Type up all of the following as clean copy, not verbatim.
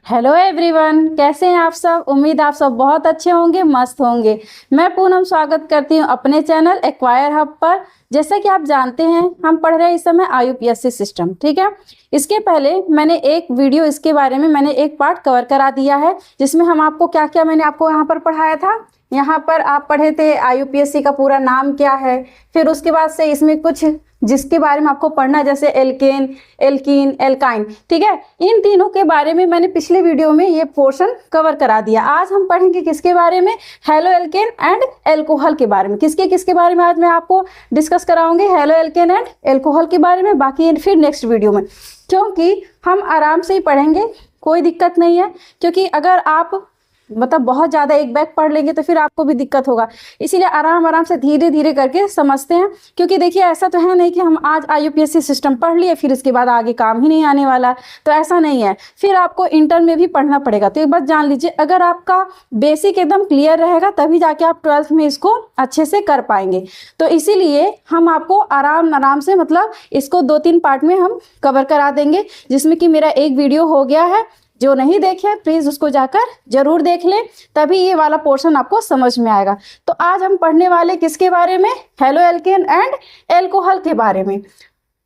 Hello everyone, कैसे हैं आप सब। उम्मीद आप सब बहुत अच्छे होंगे, मस्त होंगे। मैं पूनम स्वागत करती हूं अपने चैनल एक्वायर हब पर। जैसा कि आप जानते हैं, हम पढ़ रहे हैं इस समय IUPAC सिस्टम, ठीक है। इसके पहले मैंने एक वीडियो इसके बारे में मैंने एक पार्ट कवर करा दिया है, जिसमें हम आपको क्या क्या मैंने आपको यहाँ पर पढ़ाया था। यहाँ पर आप पढ़े थे IUPAC का पूरा नाम क्या है, फिर उसके बाद से इसमें कुछ जिसके बारे में आपको पढ़ना है, जैसे एल्केन, एल्कीन, एल्काइन, ठीक है। इन तीनों के बारे में मैंने पिछले वीडियो में ये पोर्शन कवर करा दिया। आज हम पढ़ेंगे किसके बारे में, हेलो एल्केन एंड एल्कोहल के बारे में। किसके किसके बारे में आज मैं आपको डिस्कस कराऊंगी, हेलो एल्केन एंड एल्कोहल के बारे में। बाकी फिर नेक्स्ट वीडियो में, क्योंकि हम आराम से ही पढ़ेंगे, कोई दिक्कत नहीं है। क्योंकि अगर आप मतलब बहुत ज़्यादा एक बैग पढ़ लेंगे तो फिर आपको भी दिक्कत होगा। इसीलिए आराम आराम से धीरे धीरे करके समझते हैं। क्योंकि देखिए, ऐसा तो है नहीं कि हम आज IUPAC सिस्टम पढ़ लिए फिर इसके बाद आगे काम ही नहीं आने वाला, तो ऐसा नहीं है। फिर आपको इंटर में भी पढ़ना पड़ेगा। तो एक बात जान लीजिए, अगर आपका बेसिक एकदम क्लियर रहेगा तभी जाके आप 12th में इसको अच्छे से कर पाएंगे। तो इसीलिए हम आपको आराम आराम से मतलब इसको 2-3 पार्ट में हम कवर करा देंगे, जिसमें कि मेरा एक वीडियो हो गया है। जो नहीं देखे प्लीज़ उसको जाकर जरूर देख लें, तभी ये वाला पोर्शन आपको समझ में आएगा। तो आज हम पढ़ने वाले किसके बारे में, हेलो एल्केन एंड एल्कोहल के बारे में।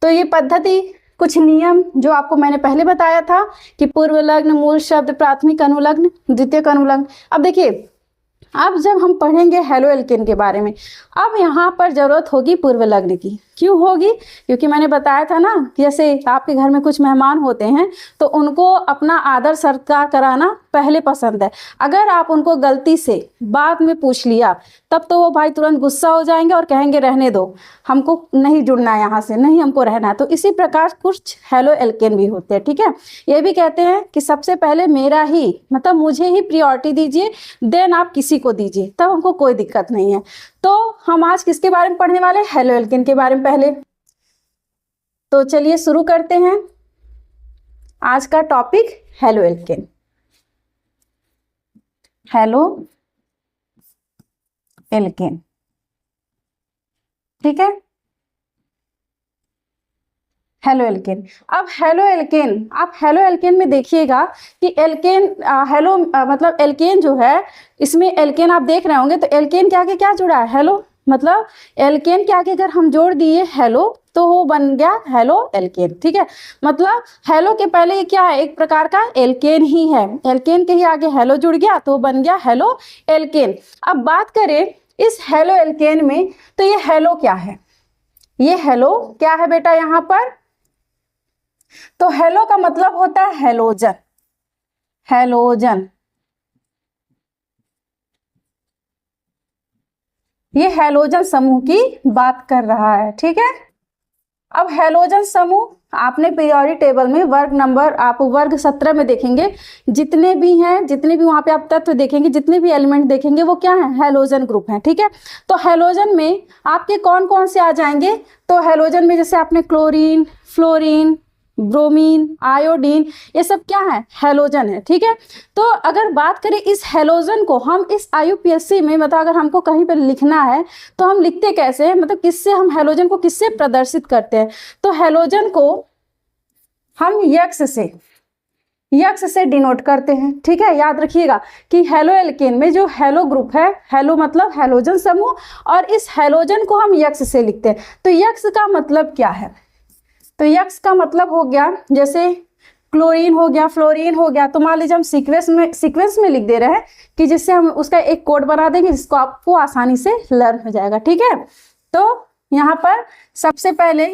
तो ये पद्धति, कुछ नियम जो आपको मैंने पहले बताया था कि पूर्व लग्न, मूल शब्द, प्राथमिक अनुलग्न, द्वितीयक अनुलग्न। अब देखिए, अब जब हम पढ़ेंगे हेलो एल्केन के बारे में, अब यहाँ पर जरूरत होगी पूर्व लग्न की। क्यों होगी? क्योंकि मैंने बताया था ना, जैसे आपके घर में कुछ मेहमान होते हैं तो उनको अपना आदर सत्कार कराना पहले पसंद है। अगर आप उनको गलती से बाद में पूछ लिया तब तो वो भाई तुरंत गुस्सा हो जाएंगे और कहेंगे रहने दो, हमको नहीं जुड़ना है यहाँ से, नहीं हमको रहना है। तो इसी प्रकार कुछ हेलो एल्केन भी होते हैं, ठीक है। ये भी कहते हैं कि सबसे पहले मेरा ही मतलब मुझे ही प्रियोरिटी दीजिए, देन आप किसी को दीजिए, तब हमको कोई दिक्कत नहीं है। तो हम आज किसके बारे में पढ़ने वाले, हेलो एल्केन के बारे में पहले। तो चलिए शुरू करते हैं आज का topic, halo alkane. Halo alkane, ठीक है। Halo alkane. अब हेलो एल्केन, आप हेलो एल्केन में देखिएगा कि एल्केन हेलो मतलब एल्केन जो है, इसमें एल्केन आप देख रहे होंगे। तो एल्केन के आगे क्या जुड़ा है, हेलो। मतलब एल्केन के आगे अगर हम जोड़ दिए हेलो तो वो बन गया हेलो एल्केन, ठीक है। मतलब हेलो के पहले ये क्या है, एक प्रकार का एल्केन ही है। एल्केन के ही आगे हेलो जुड़ गया तो बन गया हेलो एल्केन। अब बात करें इस हेलो एल्केन में, तो ये हेलो क्या है, ये हेलो क्या है बेटा यहाँ पर। तो हेलो का मतलब होता है हेलोजन, हेलोजन। ये हेलोजन समूह की बात कर रहा है, ठीक है। अब हेलोजन समूह आपने पीरियोडिक टेबल में वर्ग नंबर, आप वर्ग 17 में देखेंगे, जितने भी हैं, जितने भी वहां पे आप तत्व देखेंगे, जितने भी एलिमेंट देखेंगे, वो क्या है, हेलोजन ग्रुप है, ठीक है। तो हेलोजन में आपके कौन कौन से आ जाएंगे, तो हेलोजन में जैसे आपने क्लोरीन, फ्लोरीन, ब्रोमीन, आयोडीन, ये सब क्या है, हेलोजन है, ठीक है। तो अगर बात करें इस हेलोजन को हम इस IUPAC में, मतलब अगर हमको कहीं पर लिखना है तो हम लिखते कैसे हैं, मतलब किससे हम हेलोजन को किससे प्रदर्शित करते हैं। तो हेलोजन को हम यक्स से डिनोट करते हैं, ठीक है। याद रखिएगा कि हेलो एल्केन में जो हेलो ग्रुप है, हेलो मतलब हेलोजन समूह, और इस हेलोजन को हम यक्स से लिखते हैं। तो यक्स का मतलब क्या है, तो यक्स का मतलब हो गया, जैसे क्लोरीन हो गया, फ्लोरीन हो गया, तो मान लीजिए हम सीक्वेंस में लिख दे रहे हैं कि जिससे हम उसका एक कोड बना देंगे जिसको आपको आसानी से लर्न हो जाएगा, ठीक है। तो यहाँ पर सबसे पहले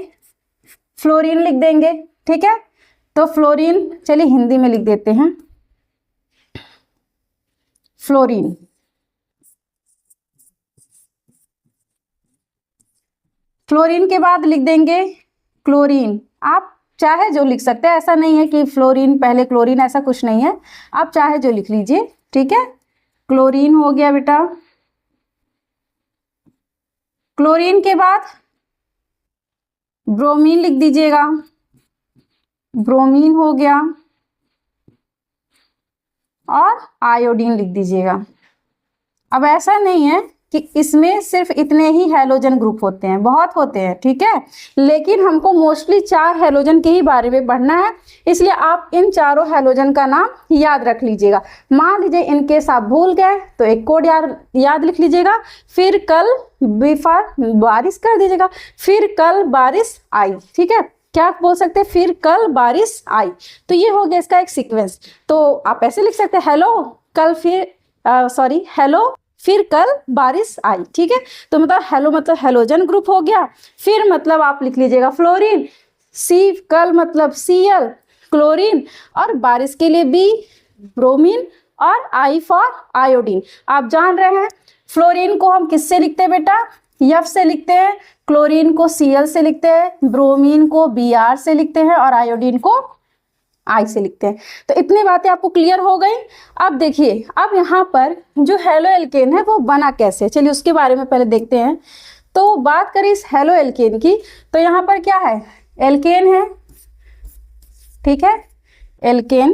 फ्लोरीन लिख देंगे, ठीक है। तो फ्लोरीन चलिए हिंदी में लिख देते हैं, फ्लोरीन। फ्लोरीन के बाद लिख देंगे क्लोरीन। आप चाहे जो लिख सकते हैं, ऐसा नहीं है कि फ्लोरीन पहले क्लोरीन, ऐसा कुछ नहीं है, आप चाहे जो लिख लीजिए, ठीक है। क्लोरीन हो गया बेटा। क्लोरीन के बाद ब्रोमीन लिख दीजिएगा, ब्रोमीन हो गया, और आयोडीन लिख दीजिएगा। अब ऐसा नहीं है कि इसमें सिर्फ इतने ही हैलोजन ग्रुप होते हैं, बहुत होते हैं, ठीक है, लेकिन हमको मोस्टली 4 हैलोजन के ही बारे में पढ़ना है, इसलिए आप इन चारों हैलोजन का नाम याद रख लीजिएगा। मान लीजिए इनकेस आप भूल गए तो एक कोड याद लिख लीजिएगा, फिर कल बिफोर बारिश कर दीजिएगा, फिर कल बारिश आई, ठीक है, क्या बोल सकते हैं, फिर कल बारिश आई। तो ये हो गया इसका एक सीक्वेंस। तो आप ऐसे लिख सकते हैं, हेलो कल फिर हेलो फिर कल बारिश आई, ठीक है। तो मतलब हेलो मतलब हेलोजन ग्रुप हो गया, फिर मतलब आप लिख लीजिएगा फ्लोरीन, सी कल मतलब Cl क्लोरीन, और बारिश के लिए बी ब्रोमीन, और आई फॉर आयोडीन। आप जान रहे हैं फ्लोरीन को हम किससे लिखते हैं बेटा, F से लिखते हैं, क्लोरीन को Cl से लिखते हैं, ब्रोमीन को Br से लिखते हैं, और आयोडीन को I से लिखते हैं। तो इतनी बातें आपको क्लियर हो गई। अब देखिए, अब यहाँ पर जो हेलो एल्केन है वो बना कैसे, चलिए उसके बारे में पहले देखते हैं। तो बात करें इस हेलो एल्केन की, तो यहाँ पर क्या है, एल्केन है, ठीक है, एल्केन,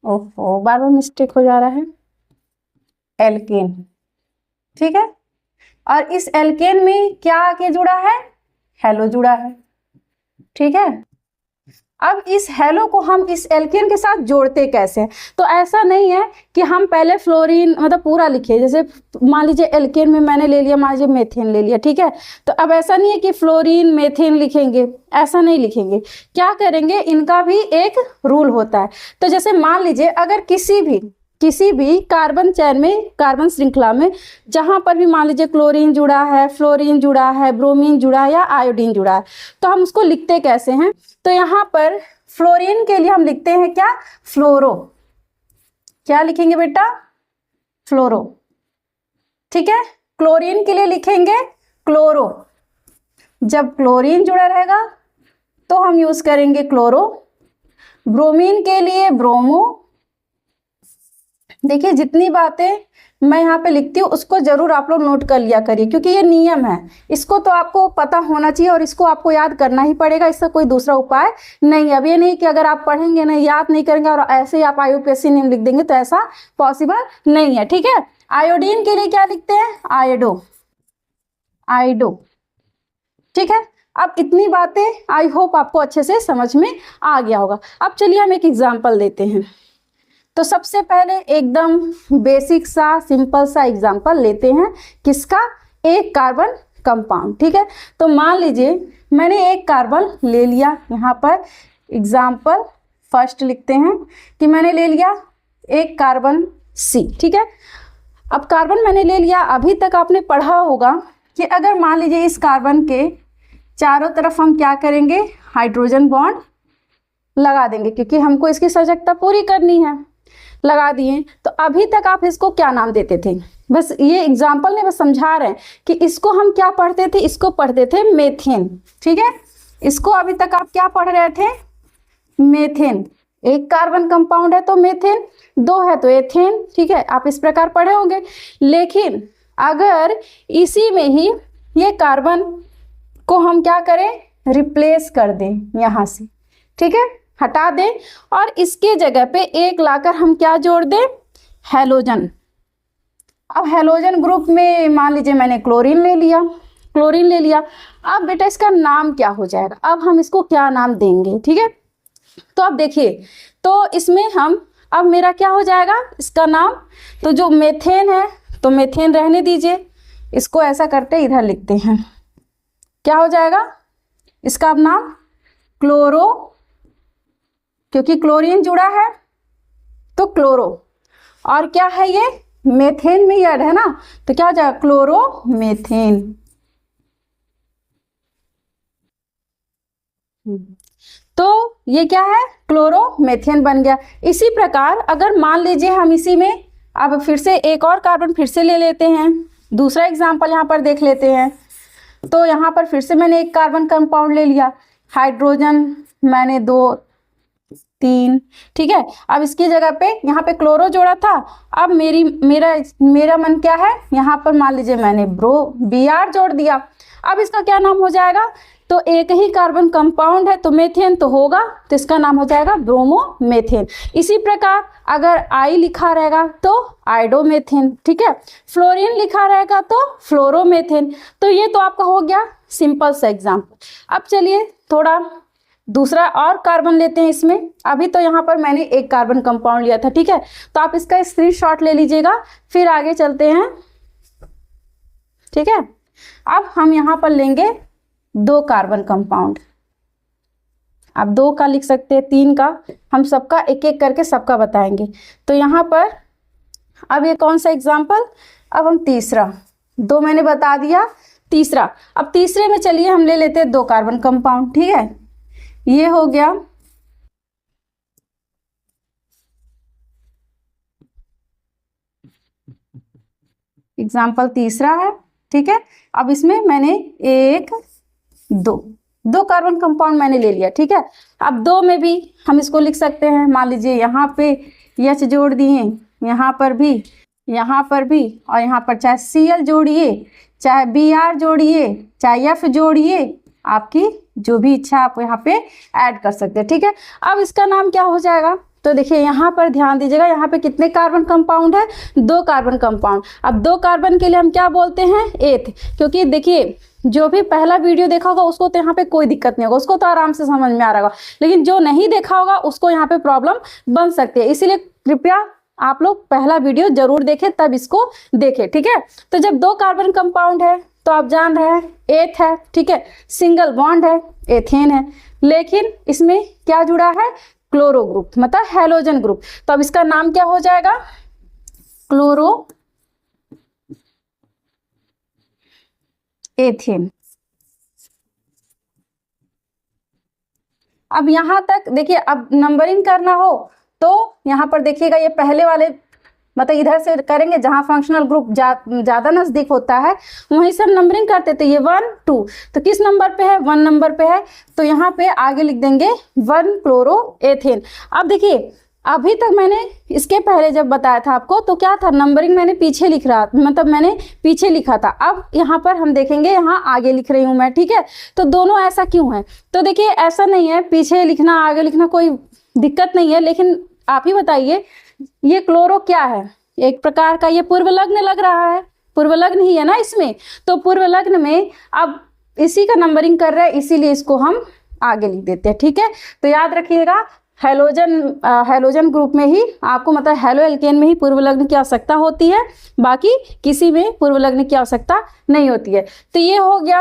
ओहो बार बार मिस्टेक हो जा रहा है, एल्केन, ठीक है, और इस एल्केन में क्या आके जुड़ा है, हेलो जुड़ा है, ठीक है। अब इस हेलो को हम इस एल्केन के साथ जोड़ते कैसे हैं, तो ऐसा नहीं है कि हम पहले फ्लोरीन मतलब पूरा लिखे, जैसे मान लीजिए एल्केन में मैंने ले लिया, मान लीजिए मेथेन ले लिया, ठीक है, तो अब ऐसा नहीं है कि फ्लोरीन मेथेन लिखेंगे, ऐसा नहीं लिखेंगे, क्या करेंगे, इनका भी एक रूल होता है। तो जैसे मान लीजिए अगर किसी भी कार्बन चेन में, कार्बन श्रृंखला में जहां पर भी मान लीजिए क्लोरीन जुड़ा है, फ्लोरीन जुड़ा है, ब्रोमीन जुड़ा है या आयोडीन जुड़ा है, तो हम उसको लिखते कैसे हैं। तो यहाँ पर फ्लोरीन के लिए हम लिखते हैं क्या, फ्लोरो, क्या लिखेंगे बेटा, फ्लोरो, ठीक है। क्लोरीन के लिए लिखेंगे क्लोरो, जब क्लोरीन जुड़ा रहेगा तो हम यूज करेंगे क्लोरो। ब्रोमीन के लिए ब्रोमो। देखिए जितनी बातें मैं यहाँ पे लिखती हूँ उसको जरूर आप लोग नोट कर लिया करिए, क्योंकि ये नियम है, इसको तो आपको पता होना चाहिए और इसको आपको याद करना ही पड़ेगा, इसका कोई दूसरा उपाय नहीं है। अब ये नहीं कि अगर आप पढ़ेंगे नहीं, याद नहीं करेंगे और ऐसे ही आप IUPAC नेम लिख देंगे, तो ऐसा पॉसिबल नहीं है, ठीक है। आयोडीन के लिए क्या लिखते हैं, आयोडो, ठीक है। अब इतनी बातें आई होप आपको अच्छे से समझ में आ गया होगा। अब चलिए हम एक एग्जाम्पल देते हैं। तो सबसे पहले एकदम बेसिक सा सिंपल सा एग्जांपल लेते हैं, किसका, एक कार्बन कंपाउंड, ठीक है। तो मान लीजिए मैंने एक कार्बन ले लिया, यहाँ पर एग्जांपल फर्स्ट लिखते हैं कि मैंने ले लिया एक कार्बन C, ठीक है। अब कार्बन मैंने ले लिया, अभी तक आपने पढ़ा होगा कि अगर मान लीजिए इस कार्बन के चारों तरफ हम क्या करेंगे, हाइड्रोजन बॉन्ड लगा देंगे, क्योंकि हमको इसकी सजगता पूरी करनी है, लगा दिए। तो अभी तक आप इसको क्या नाम देते थे, बस ये एग्जाम्पल ने बस समझा रहे हैं कि इसको हम क्या पढ़ते थे, इसको पढ़ते थे मेथेन, ठीक है। इसको अभी तक आप क्या पढ़ रहे थे, मेथेन, एक कार्बन कंपाउंड है तो मेथेन, दो है तो एथेन, ठीक है, आप इस प्रकार पढ़े होंगे। लेकिन अगर इसी में ही ये कार्बन को हम क्या करें, रिप्लेस कर दें यहाँ से, ठीक है, हटा दें, और इसके जगह पे एक लाकर हम क्या जोड़ दें, हेलोजन। अब हेलोजन ग्रुप में मान लीजिए मैंने क्लोरीन ले लिया, अब बेटा इसका नाम क्या हो जाएगा, अब हम इसको क्या नाम देंगे, ठीक है। तो अब देखिए, तो इसमें हम, अब मेरा क्या हो जाएगा इसका नाम, तो जो मेथेन है तो मेथेन रहने दीजिए, इसको ऐसा करते इधर लिखते हैं, क्या हो जाएगा इसका अब नाम, क्लोरो, क्योंकि क्लोरीन जुड़ा है तो क्लोरो, और क्या है ये मेथेन में ऐड है ना, तो क्या हो जाएगा क्लोरोमेथेन। तो ये क्या है, क्लोरोमेथेन बन गया। इसी प्रकार अगर मान लीजिए हम इसी में अब फिर से एक और कार्बन फिर से ले लेते हैं, दूसरा एग्जाम्पल यहाँ पर देख लेते हैं। तो यहाँ पर फिर से मैंने एक कार्बन कंपाउंड ले लिया, हाइड्रोजन मैंने 2 3, ठीक है। अब इसकी जगह पे यहाँ पे क्लोरो जोड़ा था, अब मेरा मन क्या है, यहाँ पर मान लीजिए मैंने Br जोड़ दिया। अब इसका क्या नाम हो जाएगा, तो एक ही कार्बन कंपाउंड है तो मेथेन तो होगा, तो इसका नाम हो जाएगा ब्रोमोमेथेन। इसी प्रकार अगर आई लिखा रहेगा तो आइडोमेथेन, ठीक है। फ्लोरीन लिखा रहेगा तो फ्लोरोमेथेन। तो ये तो आपका हो गया सिंपल सा एग्जाम्पल। अब चलिए थोड़ा दूसरा और कार्बन लेते हैं इसमें। अभी तो यहाँ पर मैंने एक कार्बन कंपाउंड लिया था, ठीक है, तो आप इसका स्क्रीनशॉट ले लीजिएगा, फिर आगे चलते हैं, ठीक है। अब हम यहाँ पर लेंगे 2 कार्बन कंपाउंड। आप 2 का लिख सकते हैं, 3 का, हम सबका एक एक करके सबका बताएंगे। तो यहाँ पर अब ये कौन सा एग्जाम्पल, अब हम तीसरा, 2 मैंने बता दिया, तीसरा। अब तीसरे में चलिए हम ले लेते हैं 2 कार्बन कंपाउंड, ठीक है। ये हो गया एग्जाम्पल तीसरा है, ठीक है। अब इसमें मैंने 1 2 कार्बन कंपाउंड मैंने ले लिया, ठीक है। अब 2 में भी हम इसको लिख सकते हैं, मान लीजिए यहाँ पे H जोड़ दिए, यहाँ पर भी, यहाँ पर भी, और यहाँ पर चाहे Cl जोड़िए, चाहे Br जोड़िए, चाहे F जोड़िए, आपकी जो भी इच्छा आप यहाँ पे ऐड कर सकते हैं, ठीक है। अब इसका नाम क्या हो जाएगा, तो देखिए यहाँ पर ध्यान दीजिएगा, यहाँ पे कितने कार्बन कंपाउंड है, 2 कार्बन कंपाउंड। अब 2 कार्बन के लिए हम क्या बोलते हैं, एथ, क्योंकि देखिए जो भी पहला वीडियो देखा होगा उसको तो यहाँ पे कोई दिक्कत नहीं होगा, उसको तो आराम से समझ में आ रहा होगा, लेकिन जो नहीं देखा होगा उसको यहाँ पे प्रॉब्लम बन सकती है। इसीलिए कृपया आप लोग पहला वीडियो जरूर देखें, तब इसको देखें, ठीक है। तो जब 2 कार्बन कंपाउंड है तो आप जान रहे हैं एथ है, ठीक है, सिंगल बॉन्ड है, एथेन है, लेकिन इसमें क्या जुड़ा है, क्लोरो ग्रुप, मतलब हैलोजन ग्रुप। तो अब इसका नाम क्या हो जाएगा, क्लोरो एथेन। अब यहां तक देखिए, अब नंबरिंग करना हो तो यहां पर देखिएगा, ये पहले वाले मतलब इधर से करेंगे जहां फंक्शनल ग्रुप ज्यादा नजदीक होता है वहीं से हम नंबरिंग करते, तो ये 1 2, तो किस नंबर पे है, 1 नंबर पे है, तो यहाँ पे आगे लिख देंगे 1 क्लोरो एथेन। अब देखिए अभी तक मैंने इसके पहले जब बताया था आपको तो क्या था, नंबरिंग मैंने पीछे लिख रहा, मतलब मैंने पीछे लिखा था। अब यहाँ पर हम देखेंगे, यहाँ आगे लिख रही हूँ मैं, ठीक है। तो दोनों ऐसा क्यों है, तो देखिए ऐसा नहीं है, पीछे लिखना आगे लिखना कोई दिक्कत नहीं है, लेकिन आप ही बताइए ये क्लोरो क्या है, एक प्रकार का ये पूर्व लग्न लग रहा है, पूर्व लग्न ही है ना इसमें, तो पूर्व लग्न में अब इसी का नंबरिंग कर रहे हैं, इसीलिए इसको हम आगे लिख देते हैं, ठीक है। तो याद रखिएगा हैलोजन ग्रुप में ही आपको, मतलब हैलो एल्केन में ही पूर्व लग्न की आवश्यकता होती है, बाकी किसी में पूर्व लग्न की आवश्यकता नहीं होती है। तो ये हो गया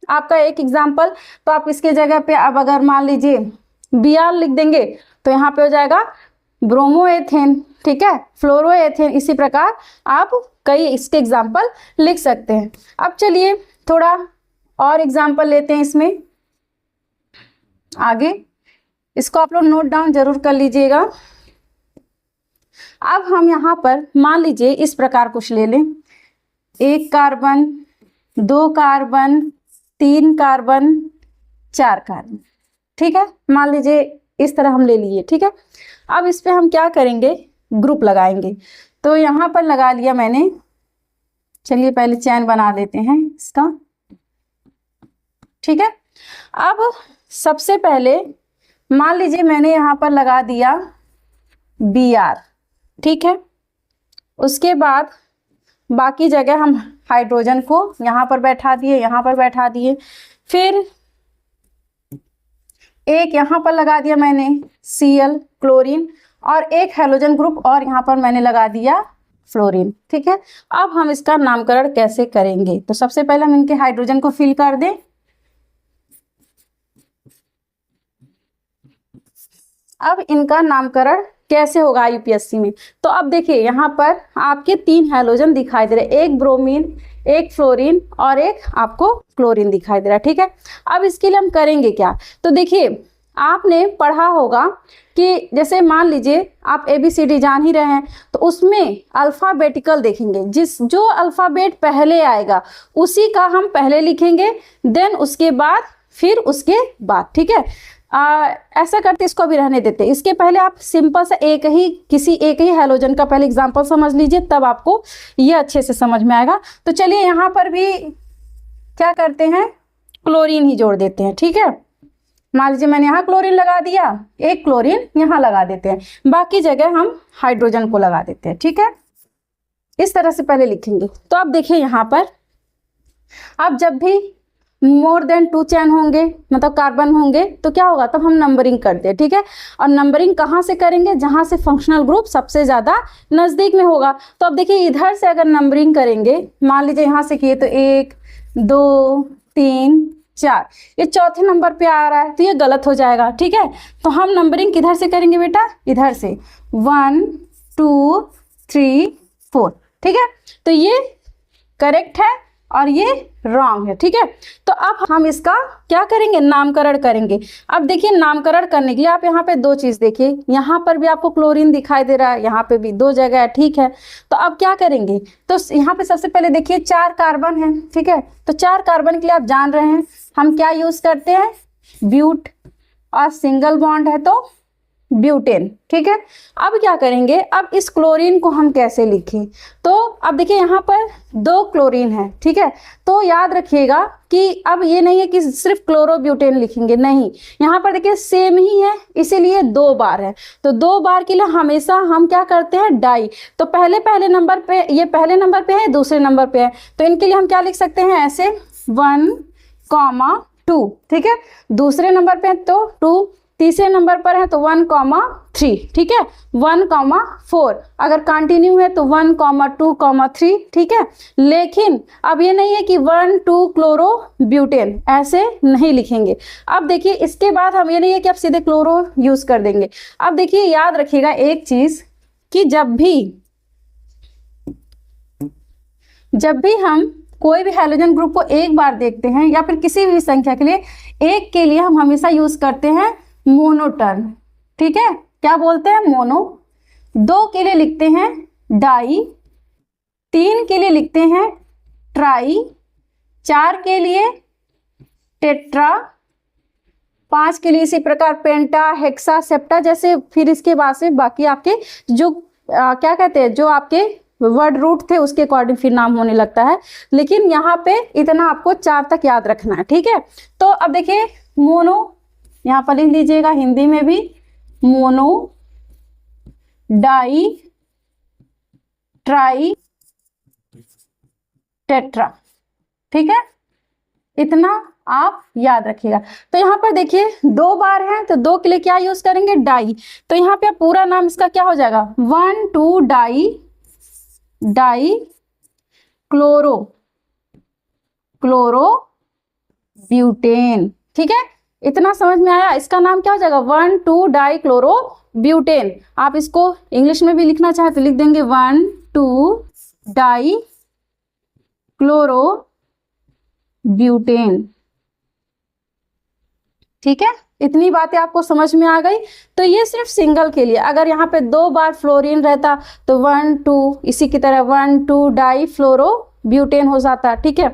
आपका एक एग्जाम्पल। तो आप इसके जगह पे अब अगर मान लीजिए Br लिख देंगे तो यहाँ पे हो जाएगा ब्रोमोएथेन, ठीक है, फ्लोरोएथेन। इसी प्रकार आप कई इसके एग्जाम्पल लिख सकते हैं। अब चलिए थोड़ा और एग्जाम्पल लेते हैं इसमें आगे, इसको आप लोग नोट डाउन जरूर कर लीजिएगा। अब हम यहाँ पर मान लीजिए इस प्रकार कुछ ले लें, 1 कार्बन, 2 कार्बन, 3 कार्बन, 4 कार्बन, ठीक है, मान लीजिए इस तरह हम ले लिए, ठीक है। अब इस पे हम क्या करेंगे, ग्रुप लगाएंगे। तो यहाँ पर लगा लिया मैंने, चलिए पहले चैन बना लेते हैं इसका, ठीक है। अब सबसे पहले मान लीजिए मैंने यहाँ पर लगा दिया Br, ठीक है। उसके बाद बाकी जगह हम हाइड्रोजन को यहाँ पर बैठा दिए, यहाँ पर बैठा दिए, फिर एक यहाँ पर लगा दिया मैंने Cl क्लोरीन, और एक हैलोजन ग्रुप और यहाँ पर मैंने लगा दिया फ्लोरीन, ठीक है। अब हम इसका नामकरण कैसे करेंगे, तो सबसे पहले हम इनके हाइड्रोजन को फिल कर दें। अब इनका नामकरण कैसे होगा यूपीएससी में, तो अब देखिए यहाँ पर आपके 3 हैलोजन दिखाई दे रहे, एक ब्रोमीन, एक फ्लोरीन और एक आपको क्लोरीन दिखाई दे रहा है, ठीक है। अब इसके लिए हम करेंगे क्या, तो देखिए आपने पढ़ा होगा कि जैसे मान लीजिए आप ABCD जान ही रहे हैं, तो उसमें अल्फ़ाबेटिकल देखेंगे, जो अल्फ़ाबेट पहले आएगा उसी का हम पहले लिखेंगे, देन उसके बाद फिर उसके बाद, ठीक है। ऐसा करते इसको भी रहने देते, इसके पहले आप सिंपल सा किसी एक ही हैलोजन का पहले एग्जांपल समझ लीजिए, तब आपको ये अच्छे से समझ में आएगा। तो चलिए यहाँ पर भी क्या करते हैं, क्लोरीन ही जोड़ देते हैं। ठीक है, मान लीजिए मैंने यहाँ क्लोरीन लगा दिया, एक क्लोरीन यहाँ लगा देते हैं, बाकी जगह हम हाइड्रोजन को लगा देते हैं। ठीक है, इस तरह से पहले लिखेंगे। तो आप देखिए यहाँ पर, अब जब भी मोर देन 2 चैन होंगे, मतलब कार्बन होंगे, तो क्या होगा, तब हम नंबरिंग करते हैं। ठीक है, और नंबरिंग कहाँ से करेंगे, जहाँ से फंक्शनल ग्रुप सबसे ज़्यादा नज़दीक में होगा। तो अब देखिए इधर से अगर नंबरिंग करेंगे, मान लीजिए यहाँ से किए तो 1 2 3 4, ये चौथे नंबर पे आ रहा है, तो ये गलत हो जाएगा। ठीक है, तो हम नंबरिंग किधर से करेंगे बेटा, इधर से 1 2 3 4। ठीक है, तो ये करेक्ट है और ये रॉन्ग है। ठीक है, तो अब हम इसका क्या करेंगे, नामकरण करेंगे। अब देखिए नामकरण करने के लिए आप यहाँ पे 2 चीज़ देखिए, यहाँ पर भी आपको क्लोरीन दिखाई दे रहा है, यहाँ पे भी 2 जगह है। ठीक है, तो अब क्या करेंगे, तो यहाँ पे सबसे पहले देखिए 4 कार्बन है। ठीक है, तो 4 कार्बन के लिए आप जान रहे हैं हम क्या यूज़ करते हैं, ब्यूट, और सिंगल बॉन्ड है तो ब्यूटेन। ठीक है, अब क्या करेंगे, अब इस क्लोरीन को हम कैसे लिखें, तो अब देखिए यहाँ पर 2 क्लोरीन है। ठीक है, तो याद रखिएगा कि अब ये नहीं है कि सिर्फ क्लोरोब्यूटेन लिखेंगे, नहीं, यहाँ पर देखिए सेम ही है, इसीलिए 2 बार है, तो 2 बार के लिए हमेशा हम क्या करते हैं, डाई। तो पहले नंबर पे, ये पहले नंबर पे है, दूसरे नंबर पे है, तो इनके लिए हम क्या लिख सकते हैं, ऐसे 1, 2। ठीक है, दूसरे नंबर पे है तो 2, तीसरे नंबर पर है तो 1, 3। ठीक है, 1, 4, अगर कंटिन्यू है तो 1, 2, 3। ठीक है, लेकिन अब ये नहीं है कि 1, 2 क्लोरो ब्यूटेन, ऐसे नहीं लिखेंगे। अब देखिए इसके बाद हम, ये नहीं है कि आप सीधे क्लोरो यूज कर देंगे। अब देखिए याद रखिएगा एक चीज, कि जब भी हम कोई भी हैलोजन ग्रुप को एक बार देखते हैं, या फिर किसी भी संख्या के लिए, एक के लिए हम हमेशा यूज करते हैं मोनो टर्म। ठीक है, क्या बोलते हैं, मोनो। 2 के लिए लिखते हैं डाई, 3 के लिए लिखते हैं ट्राई, 4 के लिए टेट्रा, 5 के लिए इसी प्रकार पेंटा, हेक्सा, सेप्टा, जैसे फिर इसके बाद से बाकी आपके जो क्या कहते हैं, जो आपके वर्ड रूट थे उसके अकॉर्डिंग फिर नाम होने लगता है, लेकिन यहाँ पे इतना आपको 4 तक याद रखना है। ठीक है, तो अब देखिए मोनो, यहाँ पर लिख लीजिएगा हिंदी में भी, मोनो, डाई, ट्राई, टेट्रा। ठीक है, इतना आप याद रखिएगा। तो यहाँ पर देखिए 2 बार है, तो 2 के लिए क्या यूज करेंगे, डाई। तो यहाँ पे पूरा नाम इसका क्या हो जाएगा, 1, 2 डाई क्लोरो ब्यूटेन। ठीक है, इतना समझ में आया, इसका नाम क्या हो जाएगा, 1, 2 डाई क्लोरो ब्यूटेन। आप इसको इंग्लिश में भी लिखना चाहे तो लिख देंगे 1, 2 डाई क्लोरो ब्यूटेन। ठीक है, इतनी बातें आपको समझ में आ गई। तो ये सिर्फ सिंगल के लिए, अगर यहाँ पे 2 बार फ्लोरीन रहता तो 1, 2, इसी की तरह 1, 2 डाई फ्लोरो ब्यूटेन हो जाता। ठीक है,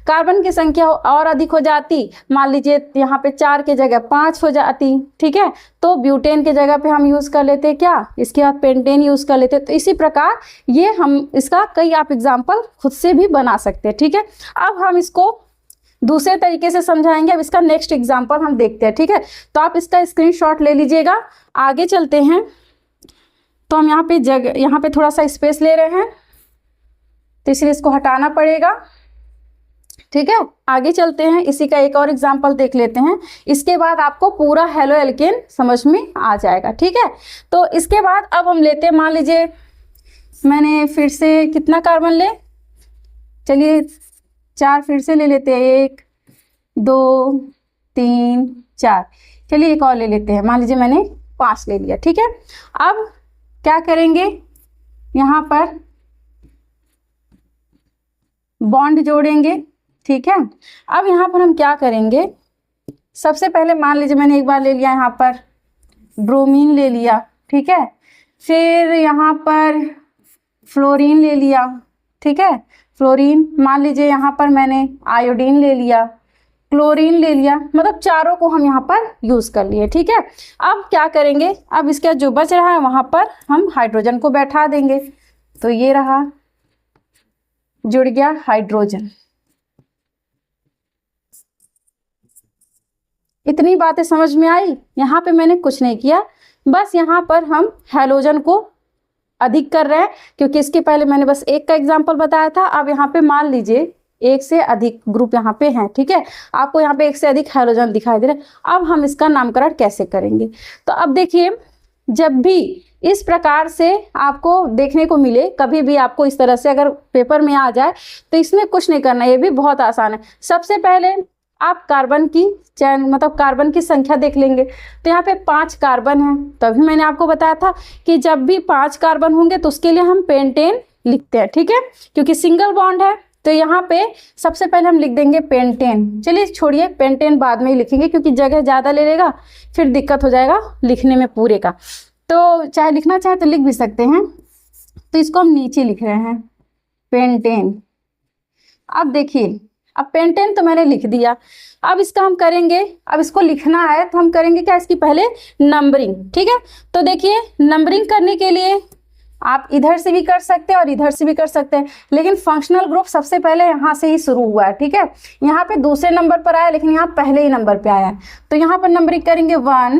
कार्बन की संख्या और अधिक हो जाती, मान लीजिए यहाँ पे 4 के जगह 5 हो जाती। ठीक है, तो ब्यूटेन के जगह पे हम यूज कर लेते क्या, इसके बाद पेंटेन यूज कर लेते। तो इसी प्रकार ये हम इसका कई आप एग्जाम्पल खुद से भी बना सकते हैं। ठीक है, अब हम इसको दूसरे तरीके से समझाएंगे। अब इसका नेक्स्ट एग्जाम्पल हम देखते हैं। ठीक है, तो आप इसका स्क्रीनशॉट ले लीजिएगा। आगे चलते हैं, तो हम यहाँ पे थोड़ा सा स्पेस ले रहे हैं, तो इसलिए इसको हटाना पड़ेगा। ठीक है, आगे चलते हैं, इसी का एक और एग्जाम्पल देख लेते हैं, इसके बाद आपको पूरा हेलो एल्केन समझ में आ जाएगा। ठीक है, तो इसके बाद अब हम लेते हैं, मान लीजिए मैंने फिर से कितना कार्बन ले, चलिए 4 फिर से ले लेते हैं, 1, 2, 3, 4, चलिए एक और ले लेते हैं, मान लीजिए मैंने 5 ले लिया। ठीक है, अब क्या करेंगे, यहाँ पर बॉन्ड जोड़ेंगे। ठीक है, अब यहाँ पर हम क्या करेंगे, सबसे पहले मान लीजिए मैंने एक बार ले लिया यहाँ पर ब्रोमीन ले लिया। ठीक है, फिर यहाँ पर फ्लोरीन ले लिया। ठीक है, फ्लोरीन, मान लीजिए यहाँ पर मैंने आयोडीन ले लिया, क्लोरीन ले लिया, मतलब चारों को हम यहाँ पर यूज कर लिए। ठीक है, अब क्या करेंगे, अब इसका जो बच रहा है वहाँ पर हम हाइड्रोजन को बैठा देंगे। तो ये रहा, जुड़ गया हाइड्रोजन। इतनी बातें समझ में आई। यहाँ पे मैंने कुछ नहीं किया, बस यहाँ पर हम हैलोजन को अधिक कर रहे हैं, क्योंकि इसके पहले मैंने बस एक का एग्जाम्पल बताया था। अब यहाँ पे मान लीजिए एक से अधिक ग्रुप यहाँ पे हैं, ठीक है, आपको यहाँ पे एक से अधिक हैलोजन दिखाई दे रहे हैं। अब हम इसका नामकरण कैसे करेंगे? तो अब देखिए, जब भी इस प्रकार से आपको देखने को मिले, कभी भी आपको इस तरह से अगर पेपर में आ जाए, तो इसमें कुछ नहीं करना, ये भी बहुत आसान है। सबसे पहले आप कार्बन की चैन मतलब कार्बन की संख्या देख लेंगे। तो यहाँ पे 5 कार्बन हैं, तभी मैंने आपको बताया था कि जब भी 5 कार्बन होंगे तो उसके लिए हम पेंटेन लिखते हैं, ठीक है, क्योंकि सिंगल बॉन्ड है। तो यहाँ पे सबसे पहले हम लिख देंगे पेंटेन। चलिए छोड़िए, पेंटेन बाद में ही लिखेंगे, क्योंकि जगह ज़्यादा ले लेगा, फिर दिक्कत हो जाएगा लिखने में पूरे का। तो चाहे लिखना चाहे तो लिख भी सकते हैं। तो इसको हम नीचे लिख रहे हैं, पेंटेन। अब देखिए, अब पेंटेन तो मैंने लिख दिया। अब इसका हम करेंगे, अब इसको लिखना है तो हम करेंगे क्या, इसकी पहले नंबरिंग, ठीक है। तो देखिए, नंबरिंग करने के लिए आप इधर से भी कर सकते हैं और इधर से भी कर सकते हैं, लेकिन फंक्शनल ग्रुप सबसे पहले यहाँ से ही शुरू हुआ है, ठीक है। यहाँ पे दूसरे नंबर पर आया, लेकिन यहाँ पहले ही नंबर पे आया है। तो यहाँ पर नंबरिंग करेंगे 1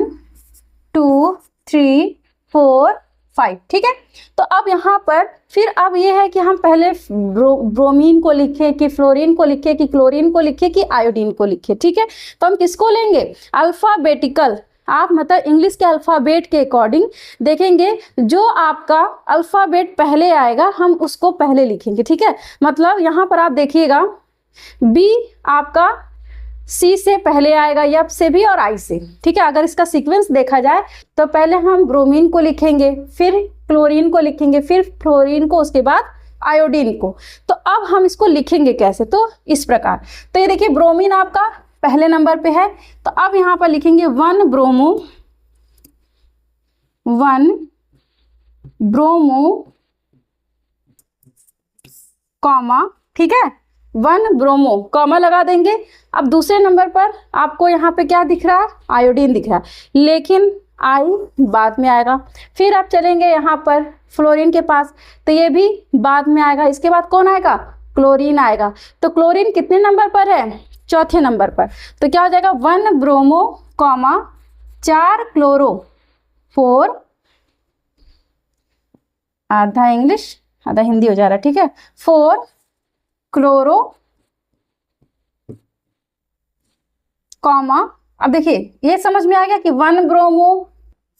2 3 4 5, ठीक है। तो अब यहाँ पर फिर अब ये है कि हम पहले ब्रोमीन को लिखें कि फ्लोरीन को लिखें कि क्लोरीन को लिखें कि आयोडीन को लिखें, ठीक है। तो हम किसको लेंगे, अल्फ़ाबेटिकल, आप मतलब इंग्लिश के अल्फ़ाबेट के अकॉर्डिंग देखेंगे, जो आपका अल्फ़ाबेट पहले आएगा हम उसको पहले लिखेंगे, ठीक है। मतलब यहाँ पर आप देखिएगा, बी आपका सी से पहले आएगा, एफ से भी और आई से, ठीक है। अगर इसका सीक्वेंस देखा जाए तो पहले हम ब्रोमीन को लिखेंगे, फिर क्लोरीन को लिखेंगे, फिर फ्लोरीन को, उसके बाद आयोडीन को। तो अब हम इसको लिखेंगे कैसे, तो इस प्रकार। तो ये देखिए, ब्रोमीन आपका पहले नंबर पे है, तो अब यहाँ पर लिखेंगे 1 ब्रोमो, 1 ब्रोमो कॉमा, ठीक है, 1 ब्रोमो कॉमा लगा देंगे। अब दूसरे नंबर पर आपको यहाँ पे क्या दिख रहा है, आयोडीन दिख रहा है, लेकिन आई बाद में आएगा। फिर आप चलेंगे यहाँ पर फ्लोरीन के पास, तो ये भी बाद में आएगा। इसके बाद कौन आएगा, क्लोरीन आएगा। तो क्लोरीन कितने नंबर पर है, चौथे नंबर पर। तो क्या हो जाएगा, 1 ब्रोमो कॉमा 4 क्लोरो, 4, आधा इंग्लिश आधा हिंदी हो जा रहा है, ठीक है, 4 क्लोरो कॉमा। अब देखिए, ये समझ में आ गया कि 1 ब्रोमो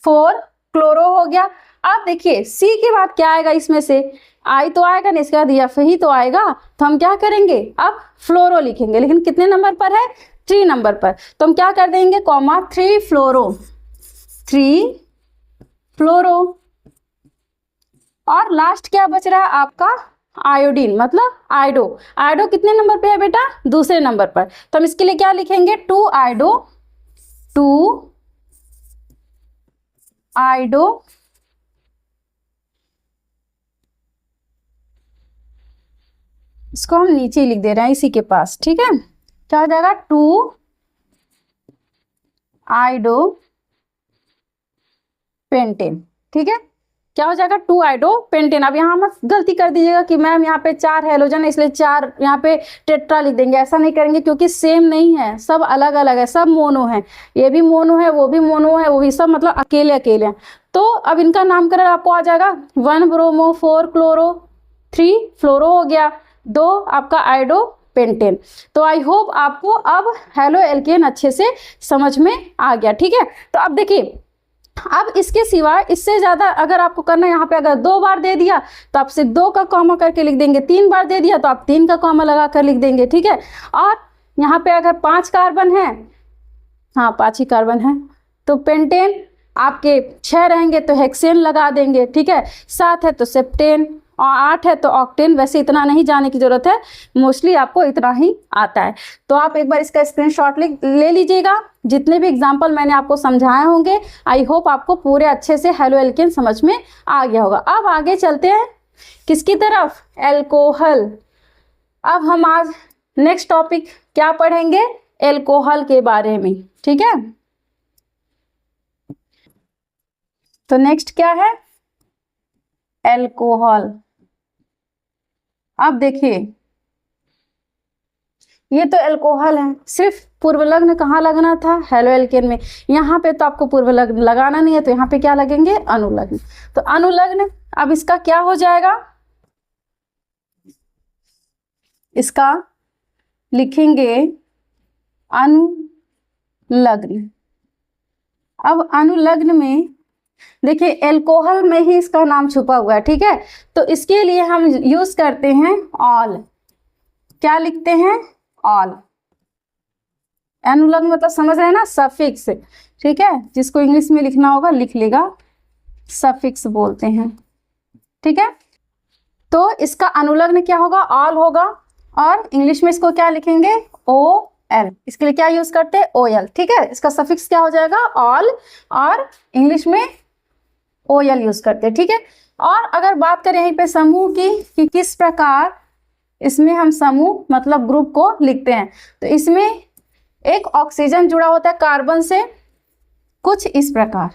4 क्लोरो हो गया। अब देखिए, सी के बाद क्या आएगा, इसमें से आई तो आएगा नहीं, इसके बाद एफ ही तो आएगा। तो हम क्या करेंगे, अब फ्लोरो लिखेंगे, लेकिन कितने नंबर पर है, 3 नंबर पर। तो हम क्या कर देंगे, कॉमा 3 फ्लोरो, 3 फ्लोरो। और लास्ट क्या बच रहा है आपका, आयोडीन, मतलब आयोडो। आयोडो कितने नंबर पे है बेटा, दूसरे नंबर पर। तो हम इसके लिए क्या लिखेंगे, 2 आयोडो, 2 आयोडो, इसको हम नीचे ही लिख दे रहे हैं इसी के पास, ठीक है। क्या हो जाएगा, 2 आयोडो पेंटेन, ठीक है। क्या हो जाएगा, 2 आयोडो पेंटेन। अब यहाँ मत गलती कर दीजिएगा कि मैम यहाँ पे 4 हैलोजन है इसलिए 4 यहाँ पे टेट्रा लिख देंगे, ऐसा नहीं करेंगे, क्योंकि सेम नहीं है, सब अलग अलग है, सब मोनो है। ये भी मोनो है, वो भी मोनो है, वो भी सब मतलब अकेले अकेले हैं। तो अब इनका नामकरण आपको आ जाएगा, 1 ब्रोमो 4 क्लोरो 3 फ्लोरो हो गया, 2 आपका आयोडो पेंटेन। तो आई होप आपको अब हेलो एल्केन अच्छे से समझ में आ गया, ठीक है। तो अब देखिए, अब इसके सिवा इससे ज़्यादा अगर आपको करना है, यहाँ पे अगर 2 बार दे दिया तो आप सिर्फ 2 का कॉमा करके लिख देंगे, 3 बार दे दिया तो आप 3 का कॉमा लगा कर लिख देंगे, ठीक है। और यहाँ पे अगर 5 कार्बन है, हाँ 5 ही कार्बन है, तो पेंटेन आपके 6 रहेंगे तो हेक्सेन लगा देंगे, ठीक है। 7 है तो सेप्टेन, और 8 है तो ऑक्टेन। वैसे इतना नहीं जाने की जरूरत है, मोस्टली आपको इतना ही आता है। तो आप एक बार इसका स्क्रीनशॉट ले लीजिएगा। जितने भी एग्जाम्पल मैंने आपको समझाए होंगे, आई होप आपको पूरे अच्छे से हेलो एल्केन समझ में आ गया होगा। अब आगे चलते हैं किसकी तरफ, एल्कोहल। अब हम आज नेक्स्ट टॉपिक क्या पढ़ेंगे, एल्कोहल के बारे में, ठीक है। तो नेक्स्ट क्या है, एल्कोहल। अब देखिए, ये तो अल्कोहल है, सिर्फ पूर्व लग्न कहाँ लगना था, हेलो एल्केन में। यहाँ पे तो आपको पूर्व लग्न लगाना नहीं है, तो यहाँ पे क्या लगेंगे, अनुलग्न। तो अनुलग्न, अब इसका क्या हो जाएगा, इसका लिखेंगे अनुलग्न। अब अनुलग्न में देखिए अल्कोहल में ही इसका नाम छुपा हुआ है, ठीक है। तो इसके लिए हम यूज करते हैं ऑल। क्या लिखते हैं, ऑल। अनुलग्न मतलब समझ रहे हैं ना, सफिक्स, ठीक है। जिसको इंग्लिश में लिखना होगा लिख लेगा, सफिक्स बोलते हैं, ठीक है। तो इसका अनुलग्न क्या होगा, ऑल होगा, और इंग्लिश में इसको क्या लिखेंगे, ओ एल। इसके लिए क्या यूज करते हैं, ओ एल, ठीक है। इसका सफिक्स क्या हो जाएगा, ऑल, और इंग्लिश में ओ एल यूज करते हैं, ठीक है। और अगर बात करें यहीं पे समूह की कि किस प्रकार इसमें हम समूह मतलब ग्रुप को लिखते हैं, तो इसमें एक ऑक्सीजन जुड़ा होता है कार्बन से, कुछ इस प्रकार,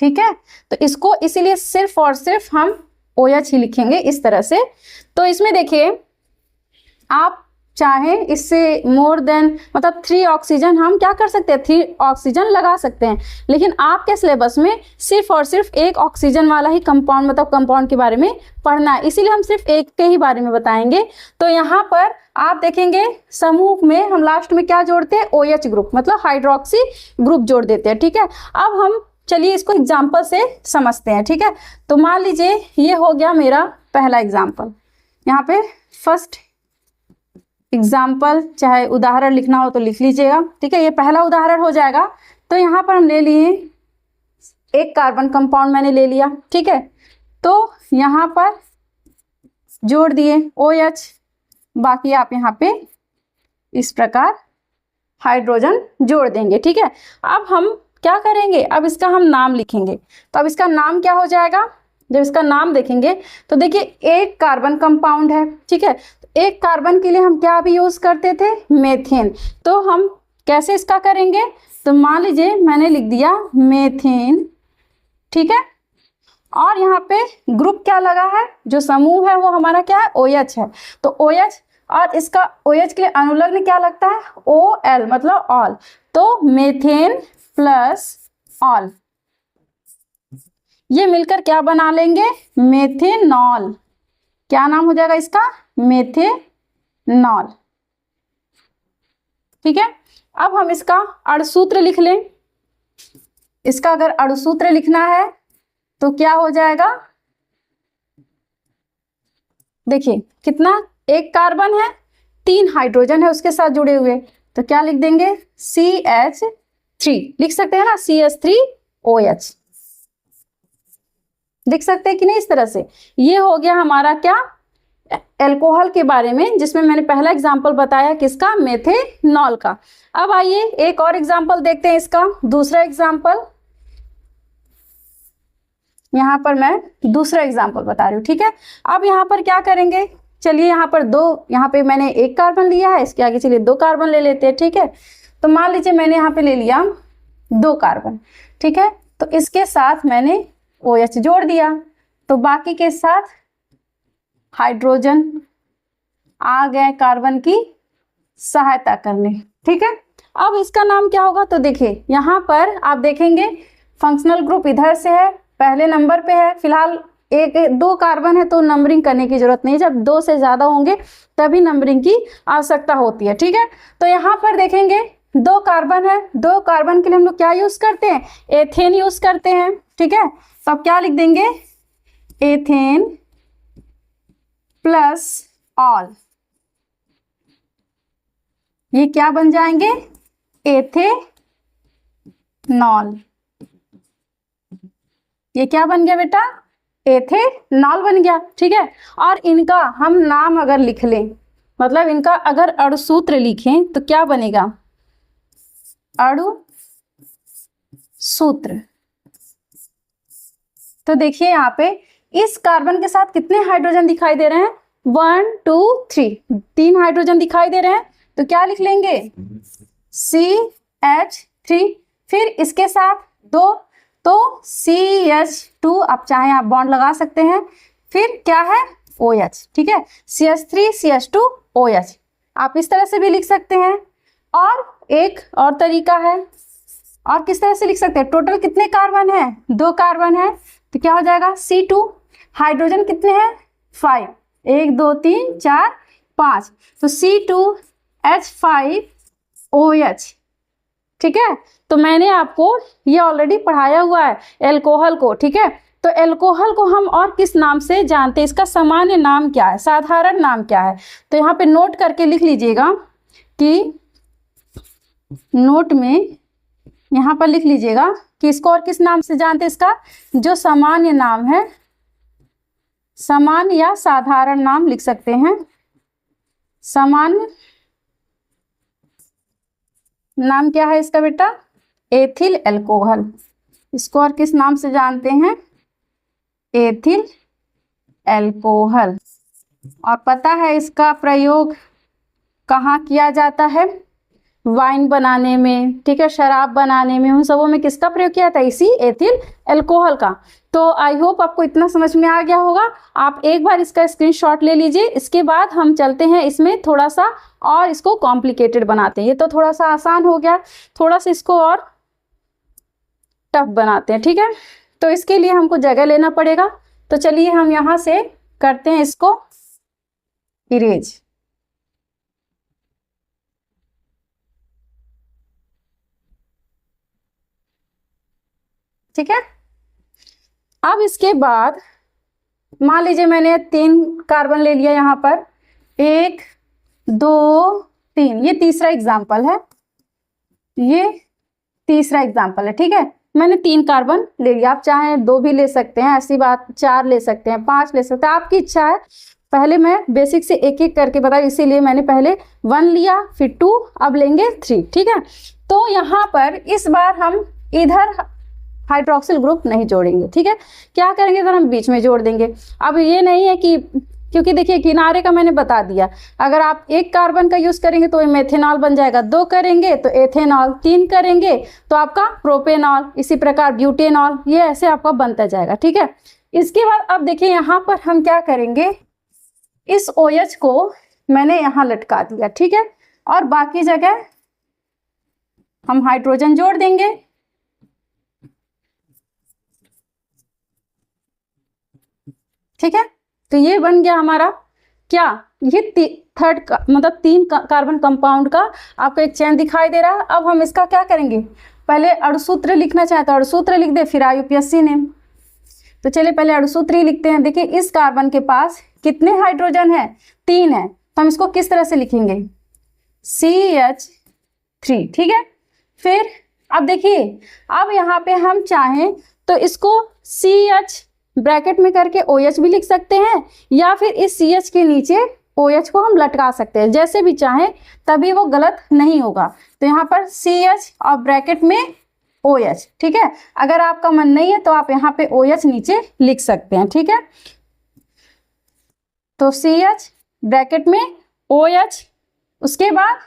ठीक है। तो इसको इसीलिए सिर्फ और सिर्फ हम OH ही लिखेंगे इस तरह से। तो इसमें देखिए आप चाहें इससे मोर देन मतलब 3 ऑक्सीजन हम क्या कर सकते हैं, 3 ऑक्सीजन लगा सकते हैं, लेकिन आपके सिलेबस में सिर्फ और सिर्फ एक ऑक्सीजन वाला ही कंपाउंड मतलब कंपाउंड के बारे में पढ़ना है, इसीलिए हम सिर्फ एक के ही बारे में बताएंगे। तो यहाँ पर आप देखेंगे समूह में हम लास्ट में क्या जोड़ते हैं, OH ग्रुप मतलब हाइड्रोक्सी ग्रुप जोड़ देते हैं, ठीक है। अब हम चलिए इसको एग्जाम्पल से समझते हैं, ठीक है। तो मान लीजिए ये हो गया मेरा पहला एग्जाम्पल, यहाँ पे फर्स्ट एग्जाम्पल, चाहे उदाहरण लिखना हो तो लिख लीजिएगा, ठीक है। ये पहला उदाहरण हो जाएगा। तो यहाँ पर हम ले लिए एक कार्बन कंपाउंड, मैंने ले लिया, ठीक है। तो यहाँ पर जोड़ दिए OH, बाकी आप यहाँ पे इस प्रकार हाइड्रोजन जोड़ देंगे, ठीक है। अब हम क्या करेंगे, अब इसका हम नाम लिखेंगे। तो अब इसका नाम क्या हो जाएगा, जब इसका नाम देखेंगे तो देखिए एक कार्बन कंपाउंड है, ठीक है। एक कार्बन के लिए हम क्या भी यूज करते थे, मेथेन। तो हम कैसे इसका करेंगे, तो मान लीजिए मैंने लिख दिया मेथेन, ठीक है। और यहाँ पे ग्रुप क्या लगा है, जो समूह है वो हमारा क्या है, OH है। तो OH, और इसका OH के लिए अनुलग्न क्या लगता है, OL मतलब ऑल। तो मेथेन प्लस ऑल, ये मिलकर क्या बना लेंगे, मेथेनॉल। क्या नाम हो जाएगा इसका, मेथेनॉल, ठीक है। अब हम इसका अणुसूत्र लिख लें। इसका अगर अणुसूत्र लिखना है तो क्या हो जाएगा, देखिए कितना, एक कार्बन है, 3 हाइड्रोजन है उसके साथ जुड़े हुए, तो क्या लिख देंगे, CH3 लिख सकते हैं ना, CH3OH लिख सकते हैं कि नहीं, इस तरह से। ये हो गया हमारा क्या, अल्कोहल के बारे में, जिसमें मैंने पहला एग्जाम्पल बताया किसका, मेथेनॉल का। अब आइए एक और एग्जाम्पल देखते हैं, इसका दूसरा एग्जाम्पल। यहाँ पर मैं दूसरा एग्जाम्पल बता रही हूँ, ठीक है। अब यहाँ पर क्या करेंगे, चलिए यहाँ पर यहाँ पे मैंने एक कार्बन लिया है, इसके आगे चलिए 2 कार्बन ले लेते हैं, ठीक है। तो मान लीजिए मैंने यहाँ पे ले लिया 2 कार्बन, ठीक है। तो इसके साथ मैंने OH जोड़ दिया, तो बाकी के साथ हाइड्रोजन आ गए कार्बन की सहायता करने, ठीक है। अब इसका नाम क्या होगा, तो देखिए यहाँ पर आप देखेंगे फंक्शनल ग्रुप इधर से है, पहले नंबर पे है। फिलहाल 2 कार्बन है तो नंबरिंग करने की जरूरत नहीं, जब 2 से ज्यादा होंगे तभी नंबरिंग की आवश्यकता होती है, ठीक है। तो यहाँ पर देखेंगे 2 कार्बन है, 2 कार्बन के लिए हम लोग क्या यूज करते हैं, एथेन यूज करते हैं, ठीक है। तो अब क्या लिख देंगे, एथेन प्लस ऑल, ये क्या बन जाएंगे, एथेनॉल। ये क्या बन गया बेटा, एथेनॉल बन गया, ठीक है। और इनका हम नाम अगर लिख लें, मतलब इनका अगर अणुसूत्र लिखें तो क्या बनेगा, अणुसूत्र। तो देखिए यहाँ पे इस कार्बन के साथ कितने हाइड्रोजन दिखाई दे रहे हैं, 1 2 3, 3 हाइड्रोजन दिखाई दे रहे हैं। तो क्या लिख लेंगे, CH3, फिर इसके साथ 2, तो CH2, आप चाहे आप बॉन्ड लगा सकते हैं, फिर क्या है OH, ठीक है, CH3 CH2 OH, आप इस तरह से भी लिख सकते हैं। और एक और तरीका है, और किस तरह से लिख सकते हैं, टोटल कितने कार्बन है, 2 कार्बन है, तो क्या हो जाएगा C2। हाइड्रोजन कितने हैं, 5, 1 2 3 4 5, तो C2H5OH। ठीक है, तो मैंने आपको ये ऑलरेडी पढ़ाया हुआ है एल्कोहल को। ठीक है, तो एल्कोहल को हम और किस नाम से जानते हैं, इसका सामान्य नाम क्या है, साधारण नाम क्या है, तो यहाँ पे नोट करके लिख लीजिएगा कि नोट में यहाँ पर लिख लीजिएगा कि इसको और किस नाम से जानते हैं, इसका जो सामान्य नाम है, सामान्य या साधारण नाम लिख सकते हैं। सामान्य नाम क्या है इसका बेटा, एथिल एल्कोहल। इसको और किस नाम से जानते हैं, एथिल एल्कोहल। और पता है इसका प्रयोग कहाँ किया जाता है, वाइन बनाने में, ठीक है, शराब बनाने में, उन सबों में किसका प्रयोग किया था, इसी एथिल एल्कोहल का। तो आई होप आपको इतना समझ में आ गया होगा। आप एक बार इसका स्क्रीनशॉट ले लीजिए। इसके बाद हम चलते हैं इसमें थोड़ा सा और इसको कॉम्प्लिकेटेड बनाते हैं। ये तो थोड़ा सा आसान हो गया, थोड़ा सा इसको और टफ बनाते हैं। ठीक है, तो इसके लिए हमको जगह लेना पड़ेगा। तो चलिए हम यहाँ से करते हैं इसको इरेज। ठीक है, अब इसके बाद मान लीजिए मैंने 3 कार्बन ले लिया यहाँ पर, 1 2 3, ये तीसरा एग्जाम्पल है, ये तीसरा एग्जाम्पल है। ठीक है, मैंने 3 कार्बन ले लिया, आप चाहें 2 भी ले सकते हैं, ऐसी बात, 4 ले सकते हैं, 5 ले सकते हैं, आपकी इच्छा है। पहले मैं बेसिक से एक एक करके बताऊँ, इसीलिए मैंने पहले 1 लिया, फिर 2, अब लेंगे 3। ठीक है, तो यहाँ पर इस बार हम इधर हाइड्रोक्सिल ग्रुप नहीं जोड़ेंगे। ठीक है, क्या करेंगे, तो हम बीच में जोड़ देंगे। अब ये नहीं है कि, क्योंकि देखिए किनारे का मैंने बता दिया, अगर आप 1 कार्बन का यूज करेंगे तो मेथेनॉल बन जाएगा, 2 करेंगे तो एथेनॉल, 3 करेंगे तो आपका प्रोपेनॉल, इसी प्रकार ब्यूटेनॉल, ये ऐसे आपका बनता जाएगा। ठीक है, इसके बाद अब देखिए यहाँ पर हम क्या करेंगे, इस OH को मैंने यहाँ लटका दिया। ठीक है, और बाकी जगह हम हाइड्रोजन जोड़ देंगे। ठीक है, तो ये बन गया हमारा क्या, ये थर्ड मतलब 3 कार्बन कंपाउंड का आपको एक चेन दिखाई दे रहा है। अब हम इसका क्या करेंगे, पहले अणुसूत्र लिखना चाहे तो अणुसूत्र लिख दे, फिर IUPAC नेम। तो चलिए पहले अणुसूत्र ही लिखते हैं। देखिए इस कार्बन के पास कितने हाइड्रोजन है, 3 है, तो हम इसको किस तरह से लिखेंगे, CH3। ठीक है, फिर अब देखिए, अब यहाँ पे हम चाहें तो इसको CH ब्रैकेट में करके OH भी लिख सकते हैं, या फिर इस CH के नीचे OH को हम लटका सकते हैं, जैसे भी चाहें, तभी वो गलत नहीं होगा। तो यहाँ पर CH और ब्रैकेट में OH। ठीक है, अगर आपका मन नहीं है तो आप यहाँ पे OH नीचे लिख सकते हैं। ठीक है, तो CH ब्रैकेट में OH, उसके बाद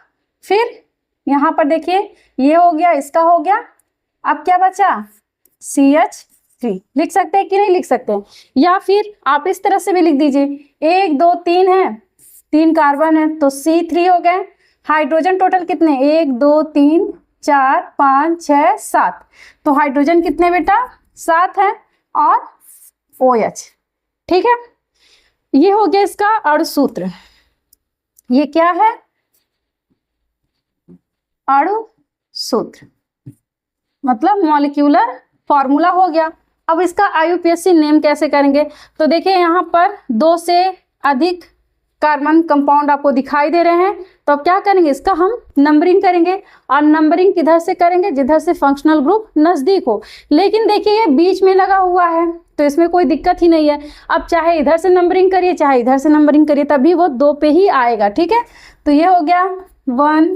फिर यहाँ पर देखिए ये हो गया, इसका हो गया, अब क्या बचा, CH3 लिख सकते हैं कि नहीं लिख सकते हैं, या फिर आप इस तरह से भी लिख दीजिए, 1 2 3 है, 3 कार्बन है तो C3 हो गए। हाइड्रोजन टोटल कितने, 1 2 3 4 5 6 7, तो हाइड्रोजन कितने बेटा, 7 है, और OH। ठीक है, ये हो गया इसका अणुसूत्र। ये क्या है, अणुसूत्र, मतलब मॉलिक्यूलर फॉर्मूला हो गया। अब इसका IUPAC नेम कैसे करेंगे, तो देखिए यहाँ पर 2 से अधिक कार्बन कंपाउंड आपको दिखाई दे रहे हैं, तो अब क्या करेंगे, इसका हम नंबरिंग करेंगे। और नंबरिंग किधर से करेंगे, जिधर से फंक्शनल ग्रुप नजदीक हो। लेकिन देखिए ये बीच में लगा हुआ है, तो इसमें कोई दिक्कत ही नहीं है। अब चाहे इधर से नंबरिंग करिए, चाहे इधर से नंबरिंग करिए, तभी वो 2 पे ही आएगा। ठीक है, तो ये हो गया 1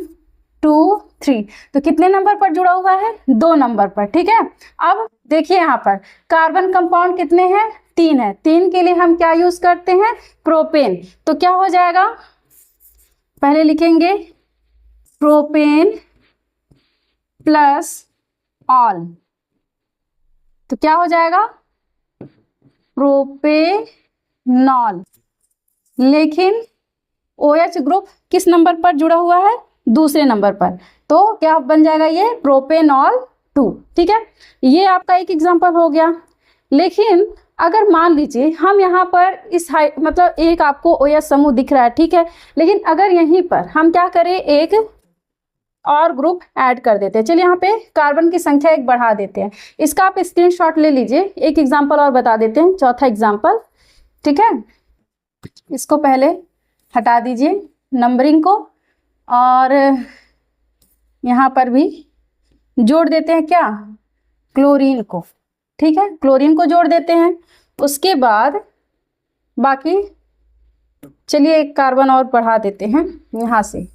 2 3, तो कितने नंबर पर जुड़ा हुआ है, 2 नंबर पर। ठीक है, अब देखिए यहाँ पर कार्बन कंपाउंड कितने हैं, 3 है, 3 के लिए हम क्या यूज करते हैं, प्रोपेन। तो क्या हो जाएगा, पहले लिखेंगे प्रोपेन प्लस ऑल, तो क्या हो जाएगा, प्रोपेनॉल। लेकिन OH ग्रुप किस नंबर पर जुड़ा हुआ है, दूसरे नंबर पर, तो क्या बन जाएगा ये प्रोपेनॉल 2। ठीक है, ये आपका एक एग्जांपल हो गया। लेकिन अगर मान लीजिए हम यहाँ पर इस मतलब एक आपको OH समूह दिख रहा है, ठीक है, लेकिन अगर यहीं पर हम क्या करें, एक और ग्रुप ऐड कर देते हैं। चलिए यहाँ पे कार्बन की संख्या एक बढ़ा देते हैं। इसका आप स्क्रीनशॉट ले लीजिए। एक एग्जांपल और बता देते हैं, चौथा एग्जांपल। ठीक है, इसको पहले हटा दीजिए नंबरिंग को, और यहाँ पर भी जोड़ देते हैं क्या, क्लोरीन को। ठीक है, क्लोरीन को जोड़ देते हैं। उसके बाद बाकी चलिए एक कार्बन और बढ़ा देते हैं यहाँ से।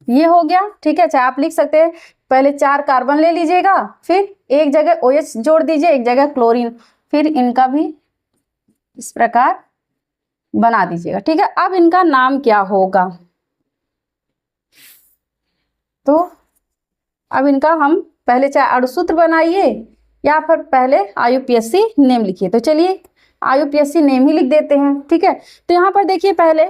ये हो गया। ठीक है, चाहे आप लिख सकते हैं पहले 4 कार्बन ले लीजिएगा, फिर एक जगह OH जोड़ दीजिए, एक जगह क्लोरीन, फिर इनका भी इस प्रकार बना दीजिएगा। ठीक है, अब इनका नाम क्या होगा, तो अब इनका हम पहले चाहे अणुसूत्र बनाइए या फिर पहले IUPAC नेम लिखिए। तो चलिए IUPAC नेम ही लिख देते हैं। ठीक है, तो यहाँ पर देखिए पहले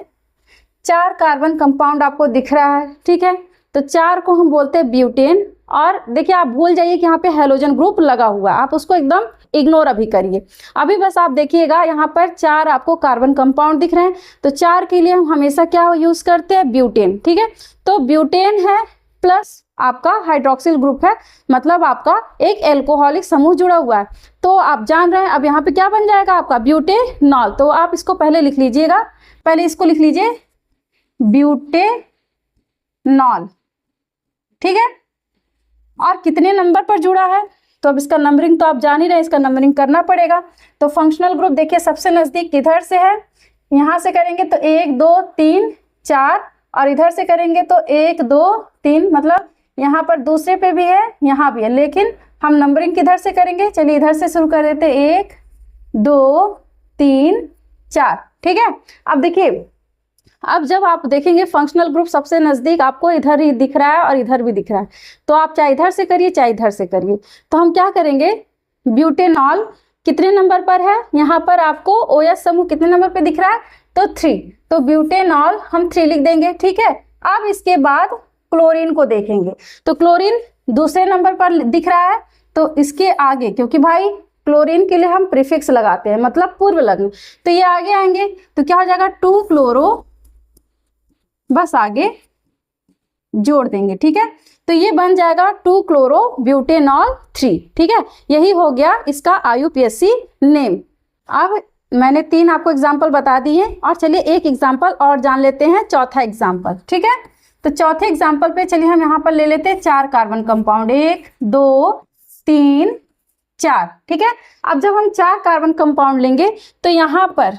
4 कार्बन कंपाउंड आपको दिख रहा है। ठीक है, तो 4 को हम बोलते हैं ब्यूटेन। और देखिए आप भूल जाइए कि यहाँ पे हेलोजन ग्रुप लगा हुआ है, आप उसको एकदम इग्नोर अभी करिए। अभी बस आप देखिएगा यहाँ पर 4 आपको कार्बन कंपाउंड दिख रहे हैं, तो 4 के लिए हम हमेशा क्या यूज करते हैं, ब्यूटेन। ठीक है, तो ब्यूटेन है प्लस आपका हाइड्रोक्सिल ग्रुप है, मतलब आपका एक एल्कोहलिक समूह जुड़ा हुआ है। तो आप जान रहे हैं अब यहाँ पे क्या बन जाएगा आपका ब्यूटेनॉल। तो आप इसको पहले लिख लीजिएगा, पहले इसको लिख लीजिए ब्यूटेनॉल। ठीक है, और कितने नंबर पर जुड़ा है, तो अब इसका नंबरिंग तो आप जान ही रहे हैं, इसका नंबरिंग करना पड़ेगा। तो फंक्शनल ग्रुप देखिए सबसे नजदीक किधर से है, यहाँ से करेंगे तो 1 2 3 4, और इधर से करेंगे तो 1 2 3, मतलब यहाँ पर दूसरे पे भी है, यहाँ भी है, लेकिन हम नंबरिंग किधर से करेंगे, चलिए इधर से शुरू कर देते, 1 2 3 4। ठीक है, अब देखिए, अब जब आप देखेंगे फंक्शनल ग्रुप सबसे नजदीक आपको इधर ही दिख रहा है और इधर भी दिख रहा है, तो आप चाहे इधर से करिए चाहे इधर से करिए। तो हम क्या करेंगे, ब्यूटेनॉल कितने नंबर पर है, यहाँ पर आपको OH समूह कितने नंबर पे दिख रहा है, तो 3, तो ब्यूटेनॉल हम 3 लिख देंगे। ठीक है, अब इसके बाद क्लोरीन को देखेंगे, तो क्लोरीन दूसरे नंबर पर दिख रहा है, तो इसके आगे, क्योंकि भाई क्लोरीन के लिए हम प्रीफिक्स लगाते हैं, मतलब पूर्व लग्न, तो ये आगे आएंगे, तो क्या हो जाएगा 2 क्लोरो, बस आगे जोड़ देंगे। ठीक है, तो ये बन जाएगा 2 क्लोरो ब्यूटेनॉल 3। ठीक है, यही हो गया इसका IUPAC नेम। अब मैंने 3 आपको एग्जाम्पल बता दिए, और चलिए एक एग्जाम्पल और जान लेते हैं, चौथा एग्जाम्पल। ठीक है, तो चौथे एग्जाम्पल पे चलिए हम यहाँ पर ले लेते हैं 4 कार्बन कंपाउंड, 1 2 3 4। ठीक है, अब जब हम 4 कार्बन कंपाउंड लेंगे तो यहाँ पर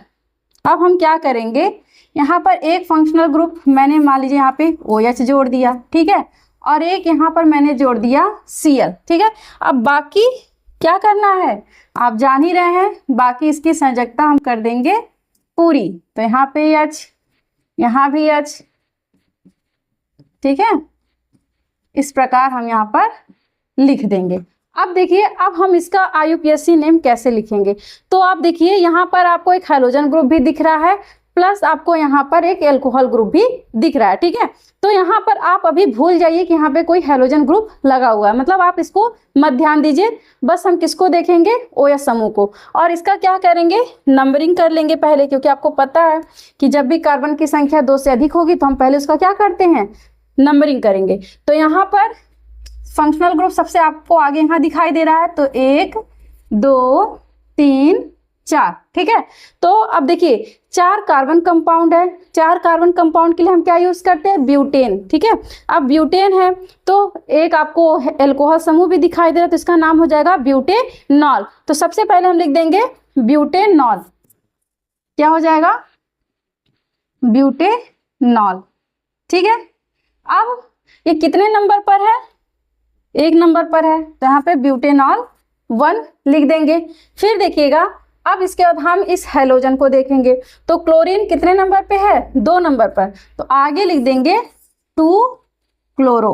अब हम क्या करेंगे, यहाँ पर एक फंक्शनल ग्रुप मैंने मान लीजिए यहाँ पे OH जोड़ दिया। ठीक है, और एक यहाँ पर मैंने जोड़ दिया Cl। ठीक है, अब बाकी क्या करना है आप जान ही रहे हैं, बाकी इसकी संयोजकता हम कर देंगे पूरी, तो यहाँ पे H, यहाँ भी H। ठीक है, इस प्रकार हम यहाँ पर लिख देंगे। अब देखिए, अब हम इसका IUPAC नेम कैसे लिखेंगे, तो आप देखिए यहाँ पर आपको एक हाइड्रोजन ग्रुप भी दिख रहा है, प्लस आपको यहाँ पर एक एल्कोहल ग्रुप भी दिख रहा है। ठीक है, तो यहाँ पर आप अभी भूल जाइए कि यहाँ पे कोई हेलोजन ग्रुप लगा हुआ है, मतलब आप इसको मत ध्यान दीजिए, बस हम किसको देखेंगे, OH समूह को, और इसका क्या करेंगे, नंबरिंग कर लेंगे पहले, क्योंकि आपको पता है कि जब भी कार्बन की संख्या 2 से अधिक होगी तो हम पहले उसका क्या करते हैं, नंबरिंग करेंगे। तो यहाँ पर फंक्शनल ग्रुप सबसे आपको आगे यहाँ दिखाई दे रहा है, तो 1 2 3 4। ठीक है, तो अब देखिए 4 कार्बन कंपाउंड है, 4 कार्बन कंपाउंड के लिए हम क्या यूज करते हैं, ब्यूटेन। ठीक है, अब ब्यूटेन है तो एक आपको एल्कोहल समूह भी दिखाई दे रहा है, तो इसका नाम हो जाएगा ब्यूटेनॉल। तो सबसे पहले हम लिख देंगे ब्यूटेनॉल, क्या हो जाएगा, ब्यूटेनॉल। ठीक है, अब ये कितने नंबर पर है, 1 नंबर पर है, तो यहाँ पे ब्यूटेनॉल 1 लिख देंगे। फिर देखिएगा, अब इसके बाद हम इस हेलोजन को देखेंगे, तो क्लोरीन कितने नंबर पे है, 2 नंबर पर, तो आगे लिख देंगे 2 क्लोरो,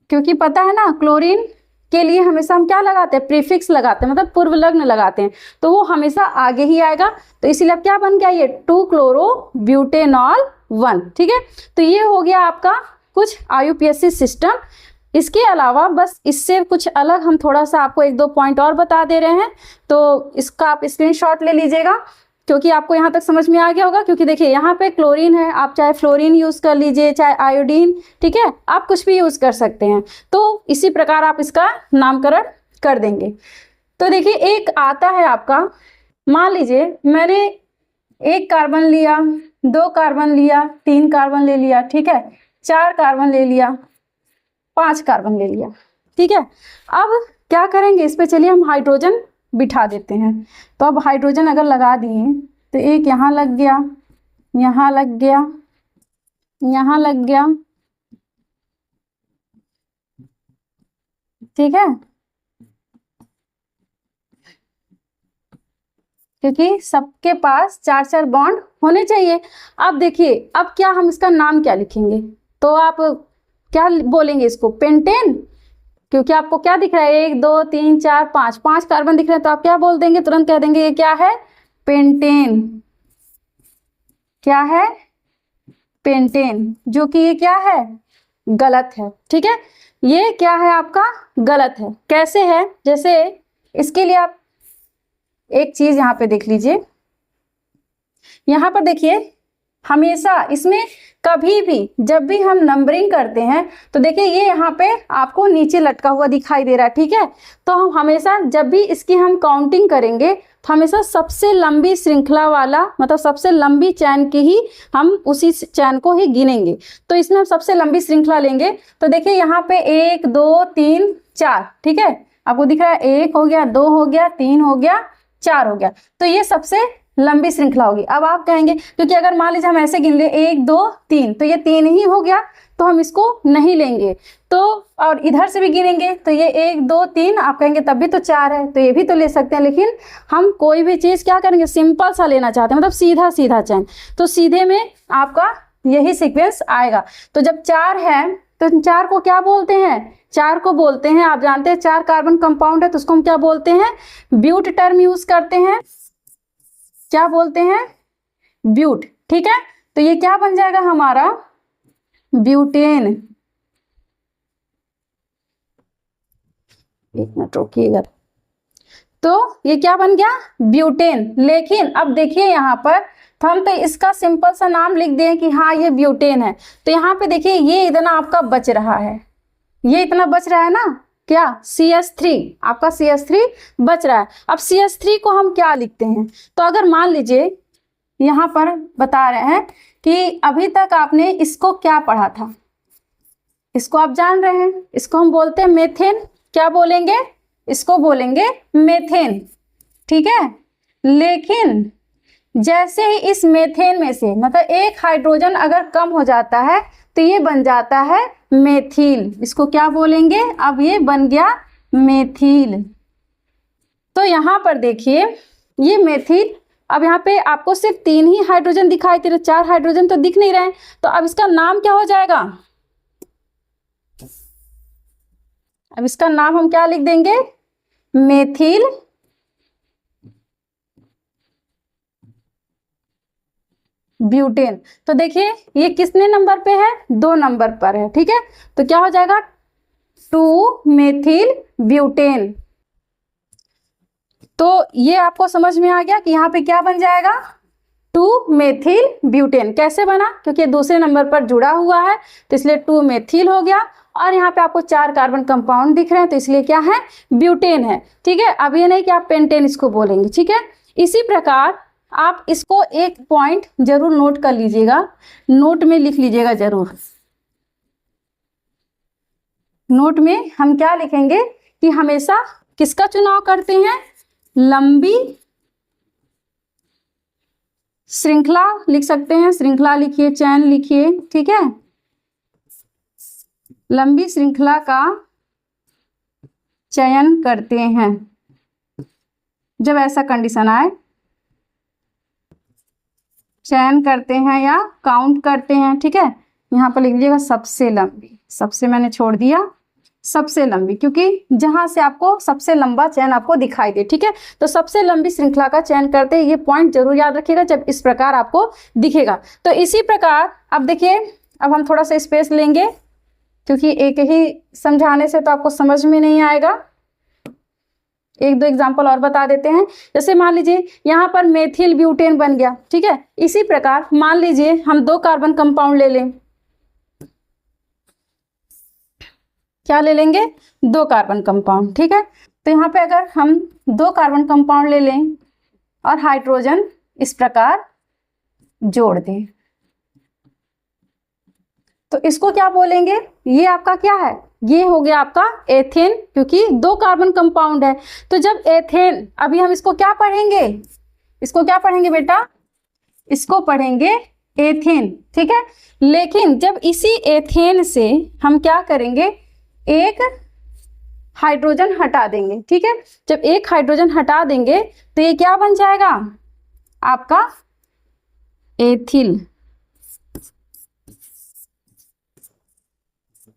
क्योंकि पता है ना क्लोरीन के लिए हमेशा हम क्या लगाते हैं, प्रीफिक्स लगाते हैं, मतलब पूर्व लग्न लगाते हैं, तो वो हमेशा आगे ही आएगा। तो इसीलिए अब क्या बन गया, ये 2-chloro-butanol 1। ठीक है, तो ये हो गया आपका कुछ IUPAC सिस्टम। इसके अलावा बस इससे कुछ अलग हम थोड़ा सा आपको 1-2 पॉइंट और बता दे रहे हैं, तो इसका आप स्क्रीनशॉट ले लीजिएगा, क्योंकि आपको यहाँ तक समझ में आ गया होगा। क्योंकि देखिए यहाँ पे क्लोरीन है, आप चाहे फ्लोरीन यूज़ कर लीजिए, चाहे आयोडीन, ठीक है, आप कुछ भी यूज़ कर सकते हैं। तो इसी प्रकार आप इसका नामकरण कर देंगे। तो देखिए एक आता है आपका, मान लीजिए मैंने 1 कार्बन लिया, 2 कार्बन लिया, 3 कार्बन ले लिया, ठीक है, 4 कार्बन ले लिया, 5 कार्बन ले लिया, ठीक है। अब क्या करेंगे, इस पे चलिए हम हाइड्रोजन बिठा देते हैं। तो अब हाइड्रोजन अगर लगा दिए तो एक यहाँ लग गया, यहाँ लग गया, यहाँ लग गया, ठीक है, क्योंकि सबके पास 4-4 बॉन्ड होने चाहिए। अब देखिए अब क्या हम इसका नाम क्या लिखेंगे, तो आप क्या बोलेंगे इसको, पेंटेन, क्योंकि आपको क्या दिख रहा है, 1 2 3 4 5 कार्बन दिख रहे हैं, तो आप क्या बोल देंगे, तुरंत कह देंगे ये क्या है, पेंटेन। क्या है, पेंटेन, जो कि ये क्या है, गलत है। ठीक है, ये क्या है आपका, गलत है। कैसे है, जैसे इसके लिए आप एक चीज यहाँ पे देख लीजिए, यहाँ पर देखिए हमेशा इसमें कभी भी जब भी हम नंबरिंग करते हैं तो देखिए ये यहाँ पे आपको नीचे लटका हुआ दिखाई दे रहा है, ठीक है। तो हम हमेशा जब भी इसकी हम काउंटिंग करेंगे तो हमेशा सबसे लंबी श्रृंखला वाला, मतलब सबसे लंबी चैन की ही हम उसी चैन को ही गिनेंगे। तो इसमें हम सबसे लंबी श्रृंखला लेंगे। तो देखिए यहाँ पे 1 2 3 4, ठीक है, आपको दिख रहा है 1 हो गया, 2 हो गया, 3 हो गया, 4 हो गया, तो ये सबसे लंबी श्रृंखला होगी। अब आप कहेंगे, क्योंकि अगर मान लीजिए हम ऐसे गिन ले 1 2 3, तो ये 3 ही हो गया, तो हम इसको नहीं लेंगे। तो और इधर से भी गिनेंगे तो ये 1 2 3, आप कहेंगे तब भी तो 4 है, तो ये भी तो ले सकते हैं। लेकिन हम कोई भी चीज़ क्या करेंगे, सिंपल सा लेना चाहते हैं, मतलब सीधा सीधा चैन, तो सीधे में आपका यही सीक्वेंस आएगा। तो जब 4 है तो 4 को क्या बोलते हैं, 4 को बोलते हैं, आप जानते हैं 4 कार्बन कंपाउंड है तो उसको हम क्या बोलते हैं, ब्यूट टर्म यूज करते हैं। क्या बोलते हैं, ब्यूट, ठीक है। तो ये क्या बन जाएगा हमारा, ब्यूटेन। एक मिनट रोकिएगा, तो ये क्या बन गया, ब्यूटेन। लेकिन अब देखिए यहाँ पर तो हम तो इसका सिंपल सा नाम लिख दें कि हाँ ये ब्यूटेन है। तो यहाँ पे देखिए ये इतना आपका बच रहा है, ये इतना बच रहा है ना, क्या, CH3, आपका CH3 बच रहा है। अब CH3 को हम क्या लिखते हैं, तो अगर मान लीजिए यहाँ पर बता रहे हैं कि अभी तक आपने इसको क्या पढ़ा था, इसको आप जान रहे हैं, इसको हम बोलते हैं मेथेन। क्या बोलेंगे, इसको बोलेंगे मेथेन, ठीक है। लेकिन जैसे ही इस मेथेन में से मतलब एक हाइड्रोजन अगर कम हो जाता है तो ये बन जाता है मेथिल। इसको क्या बोलेंगे, अब ये बन गया मेथिल। तो यहाँ पर देखिए ये मेथिल, अब यहाँ पे आपको सिर्फ 3 ही हाइड्रोजन दिखाई दे रहे, 4 हाइड्रोजन तो दिख नहीं रहे। तो अब इसका नाम क्या हो जाएगा, अब इसका नाम हम क्या लिख देंगे, मेथिल ब्यूटेन। तो देखिए ये किसने नंबर पे है, 2 नंबर पर है, ठीक है। तो क्या हो जाएगा, 2 मेथिल ब्यूटेन। तो ये आपको समझ में आ गया कि यहाँ पे क्या बन जाएगा, 2 मेथिल ब्यूटेन। कैसे बना, क्योंकि दूसरे नंबर पर जुड़ा हुआ है तो इसलिए 2 मेथिल हो गया, और यहाँ पे आपको 4 कार्बन कंपाउंड दिख रहे हैं तो इसलिए क्या है, ब्यूटेन है, ठीक है। अब ये नहीं कि आप पेंटेन इसको बोलेंगे, ठीक है। इसी प्रकार आप इसको एक पॉइंट जरूर नोट कर लीजिएगा, नोट में लिख लीजिएगा जरूर। नोट में हम क्या लिखेंगे कि हमेशा किसका चुनाव करते हैं, लंबी श्रृंखला लिख सकते हैं, श्रृंखला लिखिए, चैन लिखिए, ठीक है। लंबी श्रृंखला का चयन करते हैं जब ऐसा कंडीशन आए, चयन करते हैं या काउंट करते हैं, ठीक है। यहाँ पर लिख लीजिएगा सबसे लंबी, सबसे मैंने छोड़ दिया, सबसे लंबी, क्योंकि जहां से आपको सबसे लंबा चेन आपको दिखाई दे, ठीक है। तो सबसे लंबी श्रृंखला का चयन करते हैं, ये पॉइंट जरूर याद रखिएगा जब इस प्रकार आपको दिखेगा। तो इसी प्रकार अब देखिए, अब हम थोड़ा सा स्पेस लेंगे क्योंकि एक ही समझाने से तो आपको समझ में नहीं आएगा। एक दो एग्जाम्पल और बता देते हैं। जैसे मान लीजिए यहाँ पर मेथिल ब्यूटेन बन गया, ठीक है। इसी प्रकार मान लीजिए हम 2 कार्बन कंपाउंड ले लें, क्या ले लेंगे, 2 कार्बन कंपाउंड, ठीक है। तो यहाँ पे अगर हम 2 कार्बन कंपाउंड ले लें और हाइड्रोजन इस प्रकार जोड़ दें, तो इसको क्या बोलेंगे, ये आपका क्या है, ये हो गया आपका एथेन, क्योंकि 2 कार्बन कंपाउंड है। तो जब एथेन, अभी हम इसको क्या पढ़ेंगे, इसको क्या पढ़ेंगे बेटा, इसको पढ़ेंगे एथेन, ठीक है। लेकिन जब इसी एथेन से हम क्या करेंगे, एक हाइड्रोजन हटा देंगे, ठीक है। जब एक हाइड्रोजन हटा देंगे तो ये क्या बन जाएगा, आपका एथिल,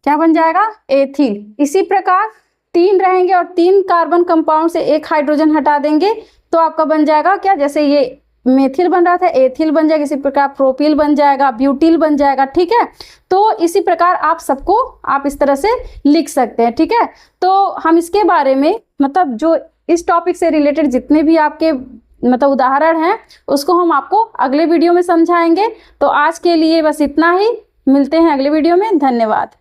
क्या बन जाएगा, एथिल। इसी प्रकार 3 रहेंगे और 3 कार्बन कंपाउंड से एक हाइड्रोजन हटा देंगे तो आपका बन जाएगा क्या, जैसे ये मेथिल बन रहा था, एथिल बन जाएगा। इसी प्रकार प्रोपिल बन जाएगा, ब्यूटिल बन जाएगा, ठीक है। तो इसी प्रकार आप सबको आप इस तरह से लिख सकते हैं, ठीक है। तो हम इसके बारे में मतलब जो इस टॉपिक से रिलेटेड जितने भी आपके मतलब उदाहरण हैं उसको हम आपको अगले वीडियो में समझाएंगे। तो आज के लिए बस इतना ही, मिलते हैं अगले वीडियो में, धन्यवाद।